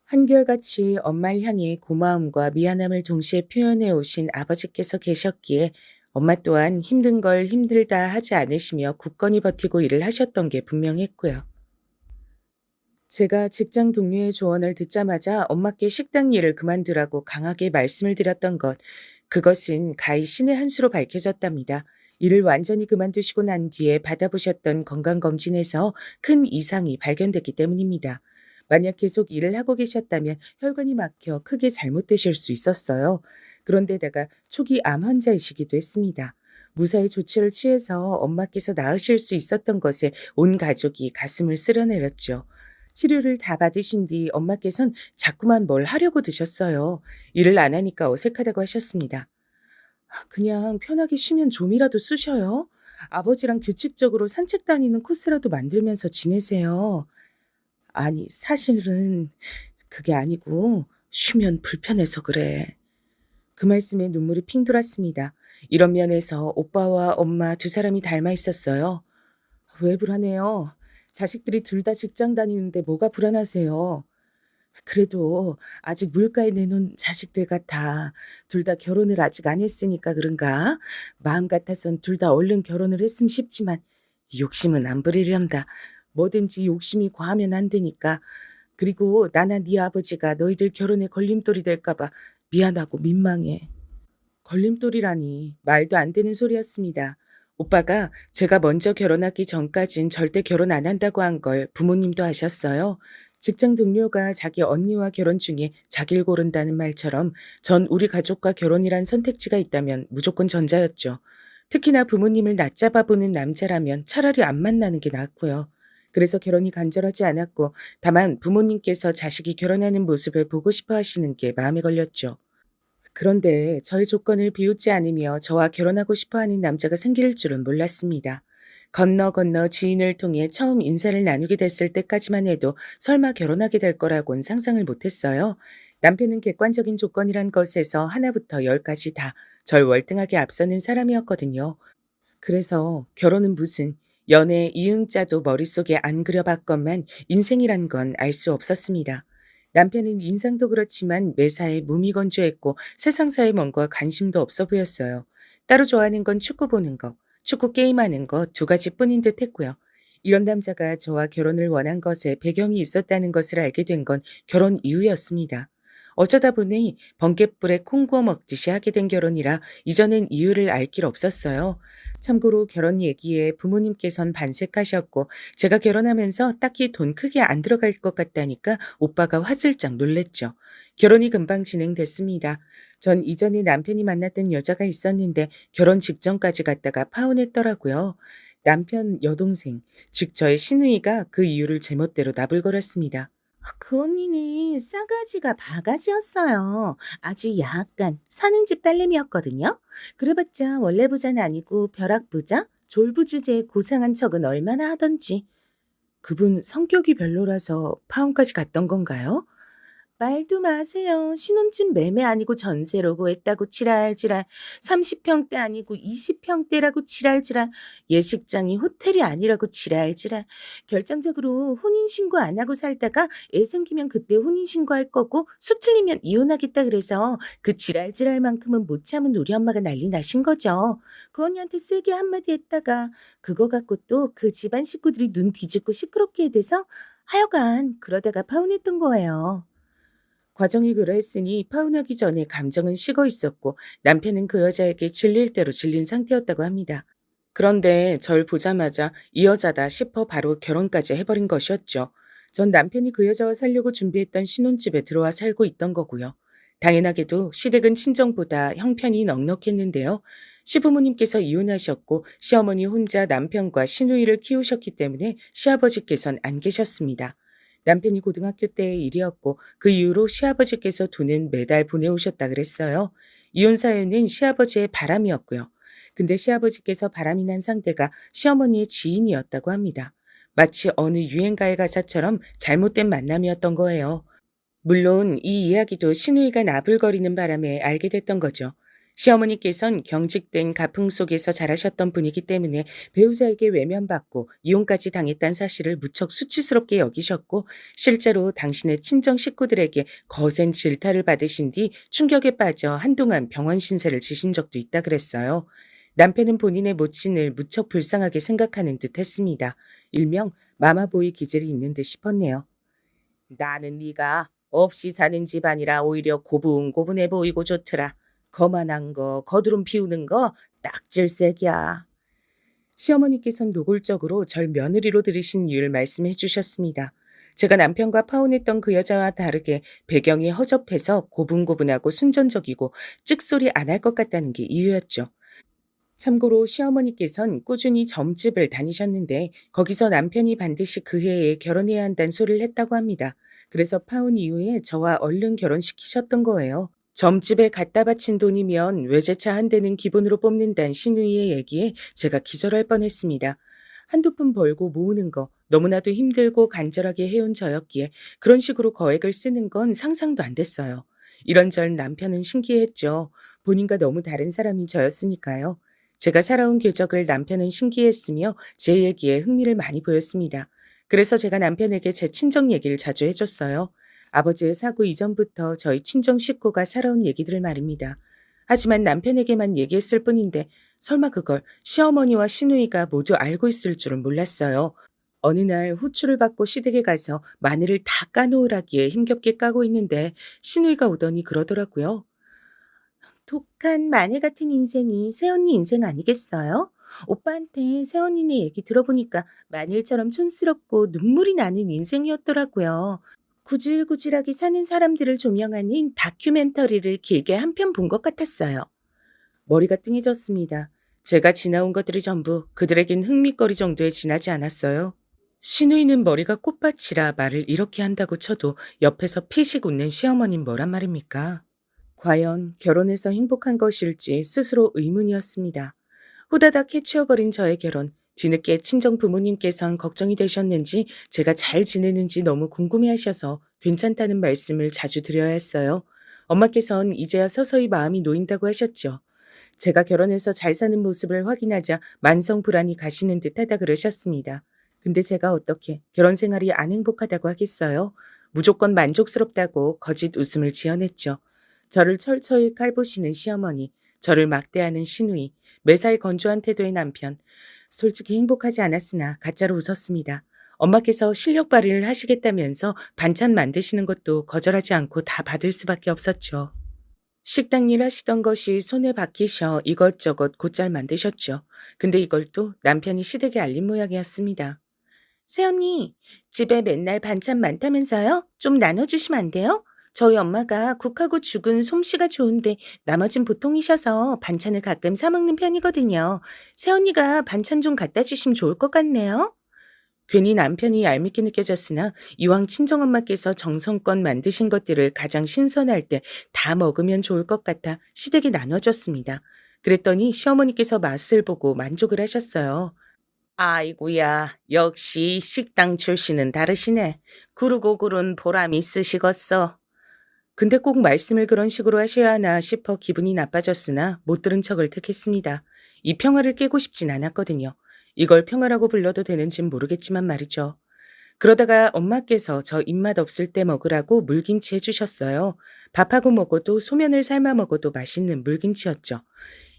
한결같이 엄마를 향해 고마움과 미안함을 동시에 표현해 오신 아버지께서 계셨기에 엄마 또한 힘든 걸 힘들다 하지 않으시며 굳건히 버티고 일을 하셨던 게 분명했고요. 제가 직장 동료의 조언을 듣자마자 엄마께 식당 일을 그만두라고 강하게 말씀을 드렸던 것, 그것은 가히 신의 한 수로 밝혀졌답니다. 일을 완전히 그만두시고 난 뒤에 받아보셨던 건강검진에서 큰 이상이 발견됐기 때문입니다. 만약 계속 일을 하고 계셨다면 혈관이 막혀 크게 잘못되실 수 있었어요. 그런데다가 초기 암 환자이시기도 했습니다. 무사히 조치를 취해서 엄마께서 나으실 수 있었던 것에 온 가족이 가슴을 쓸어내렸죠. 치료를 다 받으신 뒤 엄마께선 자꾸만 뭘 하려고 드셨어요. 일을 안 하니까 어색하다고 하셨습니다. 그냥 편하게 쉬면 좀이라도 쑤셔요. 아버지랑 규칙적으로 산책 다니는 코스라도 만들면서 지내세요. 아니, 사실은 그게 아니고 쉬면 불편해서 그래. 그 말씀에 눈물이 핑 돌았습니다. 이런 면에서 오빠와 엄마 두 사람이 닮아 있었어요. 왜 불안해요? 자식들이 둘 다 직장 다니는데 뭐가 불안하세요? 그래도 아직 물가에 내놓은 자식들 같아. 둘 다 결혼을 아직 안 했으니까 그런가? 마음 같아선 둘 다 얼른 결혼을 했으면 싶지만 욕심은 안 부리련다. 뭐든지 욕심이 과하면 안 되니까. 그리고 나나 네 아버지가 너희들 결혼에 걸림돌이 될까 봐 미안하고 민망해. 걸림돌이라니 말도 안 되는 소리였습니다. 오빠가 제가 먼저 결혼하기 전까진 절대 결혼 안 한다고 한 걸 부모님도 아셨어요. 직장 동료가 자기 언니와 결혼 중에 자기를 고른다는 말처럼 전 우리 가족과 결혼이란 선택지가 있다면 무조건 전자였죠. 특히나 부모님을 낮잡아 보는 남자라면 차라리 안 만나는 게 낫고요. 그래서 결혼이 간절하지 않았고 다만 부모님께서 자식이 결혼하는 모습을 보고 싶어 하시는 게 마음에 걸렸죠. 그런데 저의 조건을 비웃지 않으며 저와 결혼하고 싶어 하는 남자가 생길 줄은 몰랐습니다. 건너 건너 지인을 통해 처음 인사를 나누게 됐을 때까지만 해도 설마 결혼하게 될 거라고는 상상을 못했어요. 남편은 객관적인 조건이란 것에서 하나부터 열까지 다 절 월등하게 앞서는 사람이었거든요. 그래서 결혼은 무슨 연애 이응자도 머릿속에 안 그려봤건만 인생이란 건 알 수 없었습니다. 남편은 인상도 그렇지만 매사에 무미건조했고 세상사의 뭔가 관심도 없어 보였어요. 따로 좋아하는 건 축구 보는 거, 축구 게임하는 거 두 가지뿐인 듯 했고요. 이런 남자가 저와 결혼을 원한 것에 배경이 있었다는 것을 알게 된 건 결혼 이후였습니다. 어쩌다 보니 번갯불에 콩 구워 먹듯이 하게 된 결혼이라 이전엔 이유를 알 길 없었어요. 참고로 결혼 얘기에 부모님께선 반색하셨고 제가 결혼하면서 딱히 돈 크게 안 들어갈 것 같다니까 오빠가 화들짝 놀랬죠. 결혼이 금방 진행됐습니다. 전 이전에 남편이 만났던 여자가 있었는데 결혼 직전까지 갔다가 파혼했더라고요. 남편 여동생, 즉 저의 시누이가 그 이유를 제멋대로 나불거렸습니다. 그 언니는 싸가지가 바가지였어요. 아주 약간 사는 집 딸내미였거든요. 그래봤자 원래 부자는 아니고 벼락 부자? 졸부 주제에 고상한 척은 얼마나 하던지. 그분 성격이 별로라서 파혼까지 갔던 건가요? 말도 마세요. 신혼집 매매 아니고 전세로 구했다고 지랄지랄. 30평대 아니고 20평대라고 지랄지랄. 예식장이 호텔이 아니라고 지랄지랄. 결정적으로 혼인신고 안 하고 살다가 애 생기면 그때 혼인신고할 거고 수 틀리면 이혼하겠다 그래서 그 지랄지랄만큼은 못 참은 우리 엄마가 난리 나신 거죠. 그 언니한테 세게 한마디 했다가 그거 갖고 또 그 집안 식구들이 눈 뒤집고 시끄럽게 돼서 하여간 그러다가 파혼했던 거예요. 과정이 그러했으니 파혼하기 전에 감정은 식어 있었고 남편은 그 여자에게 질릴 대로 질린 상태였다고 합니다. 그런데 절 보자마자 이 여자다 싶어 바로 결혼까지 해버린 것이었죠. 전 남편이 그 여자와 살려고 준비했던 신혼집에 들어와 살고 있던 거고요. 당연하게도 시댁은 친정보다 형편이 넉넉했는데요. 시부모님께서 이혼하셨고 시어머니 혼자 남편과 시누이를 키우셨기 때문에 시아버지께선 안 계셨습니다. 남편이 고등학교 때의 일이었고 그 이후로 시아버지께서 돈은 매달 보내오셨다 그랬어요. 이혼 사유는 시아버지의 바람이었고요. 근데 시아버지께서 바람이 난 상대가 시어머니의 지인이었다고 합니다. 마치 어느 유행가의 가사처럼 잘못된 만남이었던 거예요. 물론 이 이야기도 시누이가 나불거리는 바람에 알게 됐던 거죠. 시어머니께선 경직된 가풍 속에서 자라셨던 분이기 때문에 배우자에게 외면받고 이혼까지 당했다는 사실을 무척 수치스럽게 여기셨고 실제로 당신의 친정 식구들에게 거센 질타를 받으신 뒤 충격에 빠져 한동안 병원 신세를 지신 적도 있다 그랬어요. 남편은 본인의 모친을 무척 불쌍하게 생각하는 듯 했습니다. 일명 마마보이 기질이 있는 듯 싶었네요. 나는 네가 없이 사는 집안이라 오히려 고분고분해 보이고 좋더라. 거만한 거, 거드름 피우는 거 딱 질색이야. 시어머니께서는 노골적으로 절 며느리로 들이신 이유를 말씀해 주셨습니다. 제가 남편과 파혼했던 그 여자와 다르게 배경이 허접해서 고분고분하고 순전적이고 찍소리 안 할 것 같다는 게 이유였죠. 참고로 시어머니께선 꾸준히 점집을 다니셨는데 거기서 남편이 반드시 그 해에 결혼해야 한다는 소리를 했다고 합니다. 그래서 파혼 이후에 저와 얼른 결혼시키셨던 거예요. 점집에 갖다 바친 돈이면 외제차 한 대는 기본으로 뽑는다는 시누이의 얘기에 제가 기절할 뻔했습니다. 한두 푼 벌고 모으는 거 너무나도 힘들고 간절하게 해온 저였기에 그런 식으로 거액을 쓰는 건 상상도 안 됐어요. 이런저런 남편은 신기했죠. 본인과 너무 다른 사람이 저였으니까요. 제가 살아온 궤적을 남편은 신기했으며 제 얘기에 흥미를 많이 보였습니다. 그래서 제가 남편에게 제 친정 얘기를 자주 해줬어요. 아버지의 사고 이전부터 저희 친정 식구가 살아온 얘기들을 말입니다. 하지만 남편에게만 얘기했을 뿐인데 설마 그걸 시어머니와 시누이가 모두 알고 있을 줄은 몰랐어요. 어느 날 호출을 받고 시댁에 가서 마늘을 다 까놓으라기에 힘겹게 까고 있는데 시누이가 오더니 그러더라고요. 독한 마늘 같은 인생이 새언니 인생 아니겠어요? 오빠한테 새언니네 얘기 들어보니까 마늘처럼 촌스럽고 눈물이 나는 인생이었더라고요. 구질구질하게 사는 사람들을 조명하는 다큐멘터리를 길게 한 편 본 것 같았어요. 머리가 띵해졌습니다. 제가 지나온 것들이 전부 그들에겐 흥미거리 정도에 지나지 않았어요. 시누이는 머리가 꽃밭이라 말을 이렇게 한다고 쳐도 옆에서 피식 웃는 시어머니는 뭐란 말입니까? 과연 결혼해서 행복한 것일지 스스로 의문이었습니다. 후다닥 해치워버린 저의 결혼, 뒤늦게 친정 부모님께선 걱정이 되셨는지 제가 잘 지내는지 너무 궁금해하셔서 괜찮다는 말씀을 자주 드려야 했어요. 엄마께선 이제야 서서히 마음이 놓인다고 하셨죠. 제가 결혼해서 잘 사는 모습을 확인하자 만성 불안이 가시는 듯하다 그러셨습니다. 근데 제가 어떻게 결혼 생활이 안 행복하다고 하겠어요? 무조건 만족스럽다고 거짓 웃음을 지어냈죠. 저를 철저히 깔보시는 시어머니, 저를 막대하는 시누이, 매사에 건조한 태도의 남편. 솔직히 행복하지 않았으나 가짜로 웃었습니다. 엄마께서 실력 발휘를 하시겠다면서 반찬 만드시는 것도 거절하지 않고 다 받을 수밖에 없었죠. 식당 일 하시던 것이 손에 박히셔 이것저것 곧잘 만드셨죠. 근데 이걸 또 남편이 시댁에 알린 모양이었습니다. 새언니, 집에 맨날 반찬 많다면서요? 좀 나눠주시면 안 돼요? 저희 엄마가 국하고 죽은 솜씨가 좋은데 나머진 보통이셔서 반찬을 가끔 사 먹는 편이거든요. 새언니가 반찬 좀 갖다 주시면 좋을 것 같네요. 괜히 남편이 얄밉게 느껴졌으나 이왕 친정엄마께서 정성껏 만드신 것들을 가장 신선할 때 다 먹으면 좋을 것 같아 시댁에 나눠줬습니다. 그랬더니 시어머니께서 맛을 보고 만족을 하셨어요. 아이고야, 역시 식당 출신은 다르시네. 구르고 구른 보람이 있으시겠어. 근데 꼭 말씀을 그런 식으로 하셔야 하나 싶어 기분이 나빠졌으나 못 들은 척을 택했습니다. 이 평화를 깨고 싶진 않았거든요. 이걸 평화라고 불러도 되는진 모르겠지만 말이죠. 그러다가 엄마께서 저 입맛 없을 때 먹으라고 물김치 해주셨어요. 밥하고 먹어도 소면을 삶아 먹어도 맛있는 물김치였죠.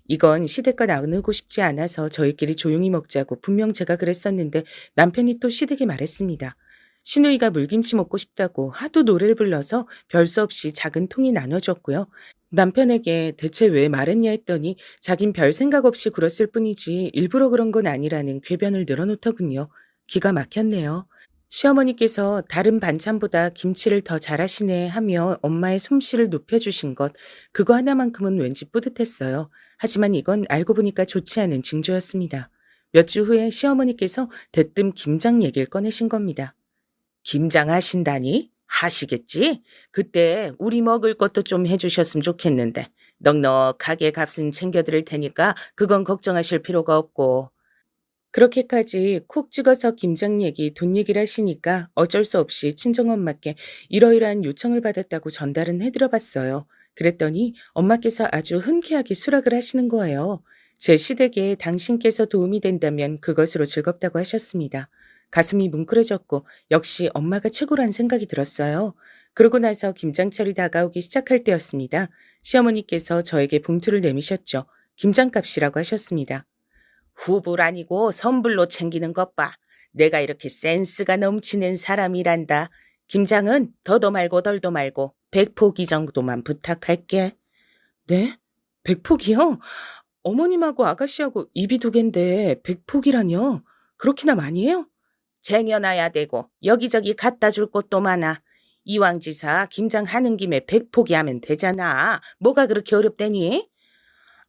이건 시댁과 나누고 싶지 않아서 저희끼리 조용히 먹자고 분명 제가 그랬었는데 남편이 또 시댁에 말했습니다. 시누이가 물김치 먹고 싶다고 하도 노래를 불러서 별 수 없이 작은 통이 나눠줬고요. 남편에게 대체 왜 말했냐 했더니 자긴 별 생각 없이 굴었을 뿐이지 일부러 그런 건 아니라는 궤변을 늘어놓더군요. 기가 막혔네요. 시어머니께서 다른 반찬보다 김치를 더 잘하시네 하며 엄마의 솜씨를 높여주신 것, 그거 하나만큼은 왠지 뿌듯했어요. 하지만 이건 알고 보니까 좋지 않은 징조였습니다. 몇 주 후에 시어머니께서 대뜸 김장 얘기를 꺼내신 겁니다. 김장 하신다니? 하시겠지? 그때 우리 먹을 것도 좀 해주셨으면 좋겠는데 넉넉하게 값은 챙겨드릴 테니까 그건 걱정하실 필요가 없고. 그렇게까지 콕 찍어서 김장 얘기, 돈 얘기를 하시니까 어쩔 수 없이 친정엄마께 이러이러한 요청을 받았다고 전달은 해드려봤어요. 그랬더니 엄마께서 아주 흔쾌하게 수락을 하시는 거예요. 제 시댁에 당신께서 도움이 된다면 그것으로 즐겁다고 하셨습니다. 가슴이 뭉클해졌고 역시 엄마가 최고란 생각이 들었어요. 그러고 나서 김장철이 다가오기 시작할 때였습니다. 시어머니께서 저에게 봉투를 내미셨죠. 김장값이라고 하셨습니다. 후불 아니고 선불로 챙기는 것 봐. 내가 이렇게 센스가 넘치는 사람이란다. 김장은 더도 말고 덜도 말고 100포기 정도만 부탁할게. 네? 100포기요? 어머님하고 아가씨하고 입이 두 갠데 100포기라뇨? 그렇게나 많이 해요? 쟁여놔야 되고 여기저기 갖다 줄 곳도 많아. 이왕지사 김장하는 김에 100포기 하면 되잖아. 뭐가 그렇게 어렵대니?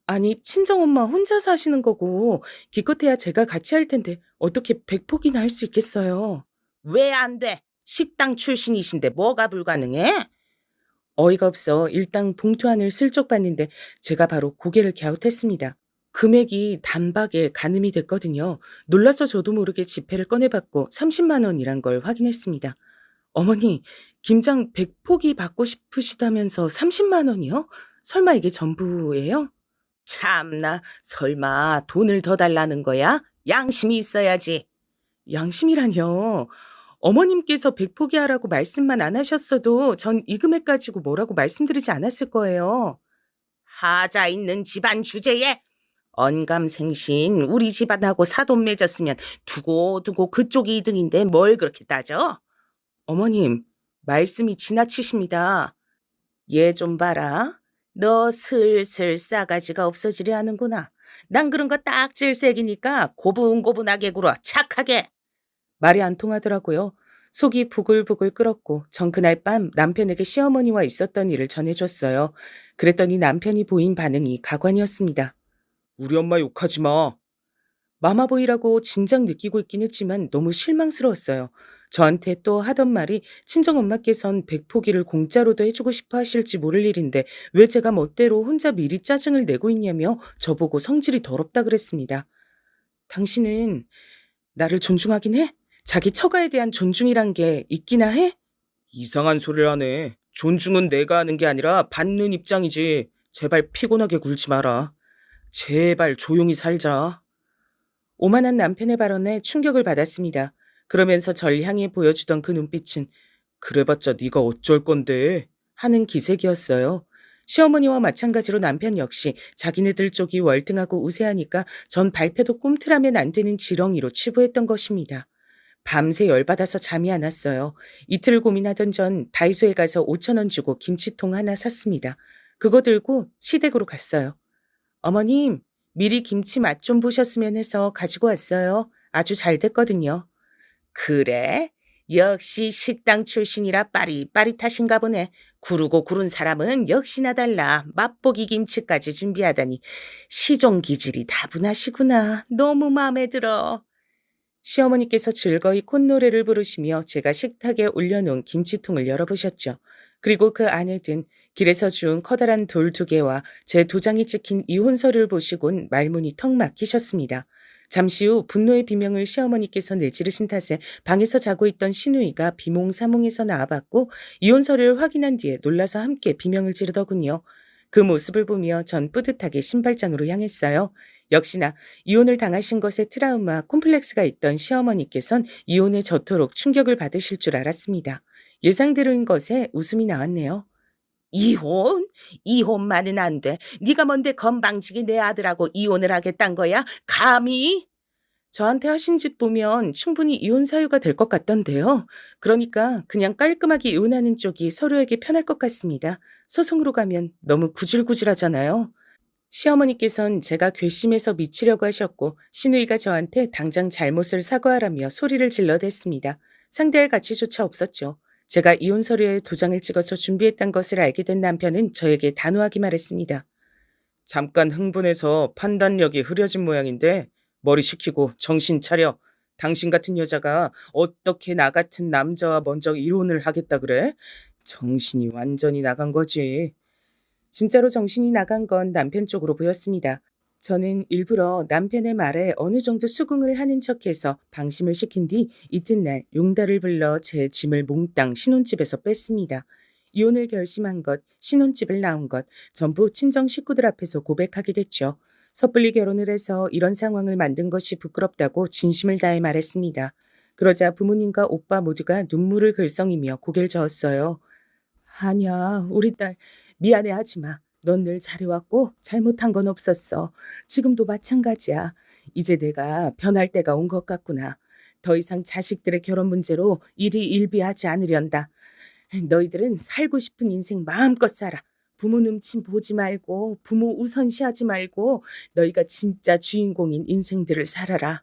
아니, 친정엄마 혼자 사시는 거고 기껏해야 제가 같이 할 텐데 어떻게 100포기나 할 수 있겠어요? 왜 안 돼? 식당 출신이신데 뭐가 불가능해? 어이가 없어 일당 봉투 안을 슬쩍 봤는데 제가 바로 고개를 갸웃했습니다. 금액이 단박에 가늠이 됐거든요. 놀라서 저도 모르게 지폐를 꺼내봤고 30만 원이란 걸 확인했습니다. 어머니, 김장 100포기 받고 싶으시다면서 30만 원이요? 설마 이게 전부예요? 참나, 설마 돈을 더 달라는 거야? 양심이 있어야지. 양심이라뇨. 어머님께서 100포기 하라고 말씀만 안 하셨어도 전 이 금액 가지고 뭐라고 말씀드리지 않았을 거예요. 하자 있는 집안 주제에 언감생신 우리 집안하고 사돈 맺었으면 두고두고 그쪽이 이등인데 뭘 그렇게 따져? 어머님, 말씀이 지나치십니다. 얘 좀 봐라. 너 슬슬 싸가지가 없어지려 하는구나. 난 그런 거 딱 질색이니까 고분고분하게 굴어 착하게. 말이 안 통하더라고요. 속이 부글부글 끓었고 전 그날 밤 남편에게 시어머니와 있었던 일을 전해줬어요. 그랬더니 남편이 보인 반응이 가관이었습니다. 우리 엄마 욕하지 마. 마마보이라고 진작 느끼고 있긴 했지만 너무 실망스러웠어요. 저한테 또 하던 말이 친정엄마께선 100포기를 공짜로도 해주고 싶어 하실지 모를 일인데 왜 제가 멋대로 혼자 미리 짜증을 내고 있냐며 저보고 성질이 더럽다 그랬습니다. 당신은 나를 존중하긴 해? 자기 처가에 대한 존중이란 게 있기나 해? 이상한 소리를 하네. 존중은 내가 하는 게 아니라 받는 입장이지. 제발 피곤하게 굴지 마라. 제발 조용히 살자. 오만한 남편의 발언에 충격을 받았습니다. 그러면서 절 향해 보여주던 그 눈빛은 그래봤자 네가 어쩔 건데 하는 기색이었어요. 시어머니와 마찬가지로 남편 역시 자기네들 쪽이 월등하고 우세하니까 전 발표도 꿈틀하면 안 되는 지렁이로 치부했던 것입니다. 밤새 열받아서 잠이 안 왔어요. 이틀 고민하던 전 다이소에 가서 5천 원 주고 김치통 하나 샀습니다. 그거 들고 시댁으로 갔어요. 어머님, 미리 김치 맛 좀 보셨으면 해서 가지고 왔어요. 아주 잘 됐거든요. 그래? 역시 식당 출신이라 빠릿빠릿하신가 보네. 구르고 구른 사람은 역시나 달라. 맛보기 김치까지 준비하다니. 시종 기질이 다분하시구나. 너무 마음에 들어. 시어머니께서 즐거이 콧노래를 부르시며 제가 식탁에 올려놓은 김치통을 열어보셨죠. 그리고 그 안에 든 길에서 주운 커다란 돌 2개와 제 도장이 찍힌 이혼 서류를 보시곤 말문이 턱 막히셨습니다. 잠시 후 분노의 비명을 시어머니께서 내지르신 탓에 방에서 자고 있던 시누이가 비몽사몽해서 나와봤고 이혼 서류를 확인한 뒤에 놀라서 함께 비명을 지르더군요. 그 모습을 보며 전 뿌듯하게 신발장으로 향했어요. 역시나 이혼을 당하신 것에 트라우마, 콤플렉스가 있던 시어머니께선 이혼에 저토록 충격을 받으실 줄 알았습니다. 예상대로인 것에 웃음이 나왔네요. 이혼? 이혼만은 안 돼. 네가 뭔데 건방지게 내 아들하고 이혼을 하겠단 거야? 감히? 저한테 하신 짓 보면 충분히 이혼 사유가 될 것 같던데요. 그러니까 그냥 깔끔하게 이혼하는 쪽이 서로에게 편할 것 같습니다. 소송으로 가면 너무 구질구질하잖아요. 시어머니께선 제가 괘씸해서 미치려고 하셨고 시누이가 저한테 당장 잘못을 사과하라며 소리를 질러댔습니다. 상대할 가치조차 없었죠. 제가 이혼 서류에 도장을 찍어서 준비했던 것을 알게 된 남편은 저에게 단호하게 말했습니다. 잠깐 흥분해서 판단력이 흐려진 모양인데 머리 식히고 정신 차려. 당신 같은 여자가 어떻게 나 같은 남자와 먼저 이혼을 하겠다 그래? 정신이 완전히 나간 거지. 진짜로 정신이 나간 건 남편 쪽으로 보였습니다. 저는 일부러 남편의 말에 어느 정도 수긍을 하는 척해서 방심을 시킨 뒤 이튿날 용달을 불러 제 짐을 몽땅 신혼집에서 뺐습니다. 이혼을 결심한 것, 신혼집을 나온 것, 전부 친정 식구들 앞에서 고백하게 됐죠. 섣불리 결혼을 해서 이런 상황을 만든 것이 부끄럽다고 진심을 다해 말했습니다. 그러자 부모님과 오빠 모두가 눈물을 글썽이며 고개를 저었어요. 아니야, 우리 딸 미안해하지 마. 넌 늘 잘해왔고 잘못한 건 없었어. 지금도 마찬가지야. 이제 내가 변할 때가 온 것 같구나. 더 이상 자식들의 결혼 문제로 일이 일비하지 않으련다. 너희들은 살고 싶은 인생 마음껏 살아. 부모 눈치 보지 말고 부모 우선시하지 말고 너희가 진짜 주인공인 인생들을 살아라.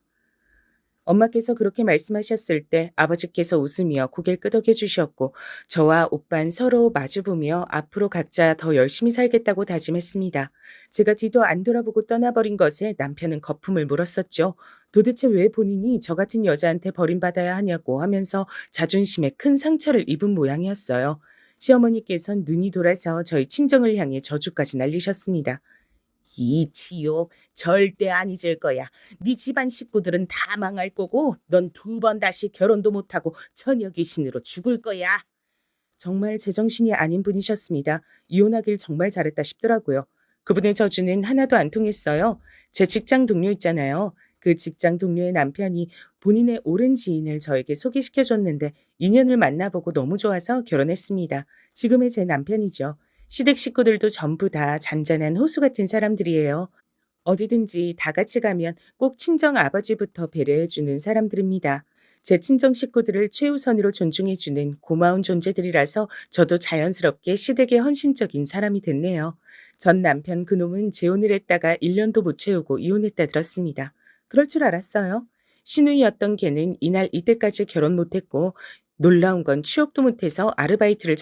엄마께서 그렇게 말씀하셨을 때 아버지께서 웃으며 고개를 끄덕여 주셨고 저와 오빤 서로 마주보며 앞으로 각자 더 열심히 살겠다고 다짐했습니다. 제가 뒤도 안 돌아보고 떠나버린 것에 남편은 거품을 물었었죠. 도대체 왜 본인이 저 같은 여자한테 버림받아야 하냐고 하면서 자존심에 큰 상처를 입은 모양이었어요. 시어머니께선 눈이 돌아서 저희 친정을 향해 저주까지 날리셨습니다. 이 지옥 절대 안 잊을 거야. 네 집안 식구들은 다 망할 거고 넌 2번 다시 결혼도 못하고 처녀 귀신으로 죽을 거야. 정말 제정신이 아닌 분이셨습니다. 이혼하길 정말 잘했다 싶더라고요. 그분의 저주는 하나도 안 통했어요. 제 직장 동료 있잖아요. 그 직장 동료의 남편이 본인의 오랜 지인을 저에게 소개시켜줬는데 인연을 만나보고 너무 좋아서 결혼했습니다. 지금의 제 남편이죠. 시댁 식구들도 전부 다 잔잔한 호수 같은 사람들이에요. 어디든지 다 같이 가면 꼭 친정 아버지부터 배려해주는 사람들입니다. 제 친정 식구들을 최우선으로 존중해주는 고마운 존재들이라서 저도 자연스럽게 시댁에 헌신적인 사람이 됐네요. 전 남편 그놈은 재혼을 했다가 1년도 못 채우고 이혼했다 들었습니다. 그럴 줄 알았어요. 시누이였던 걔는 이날 이때까지 결혼 못했고 놀라운 건 취업도 못해서 아르바이트를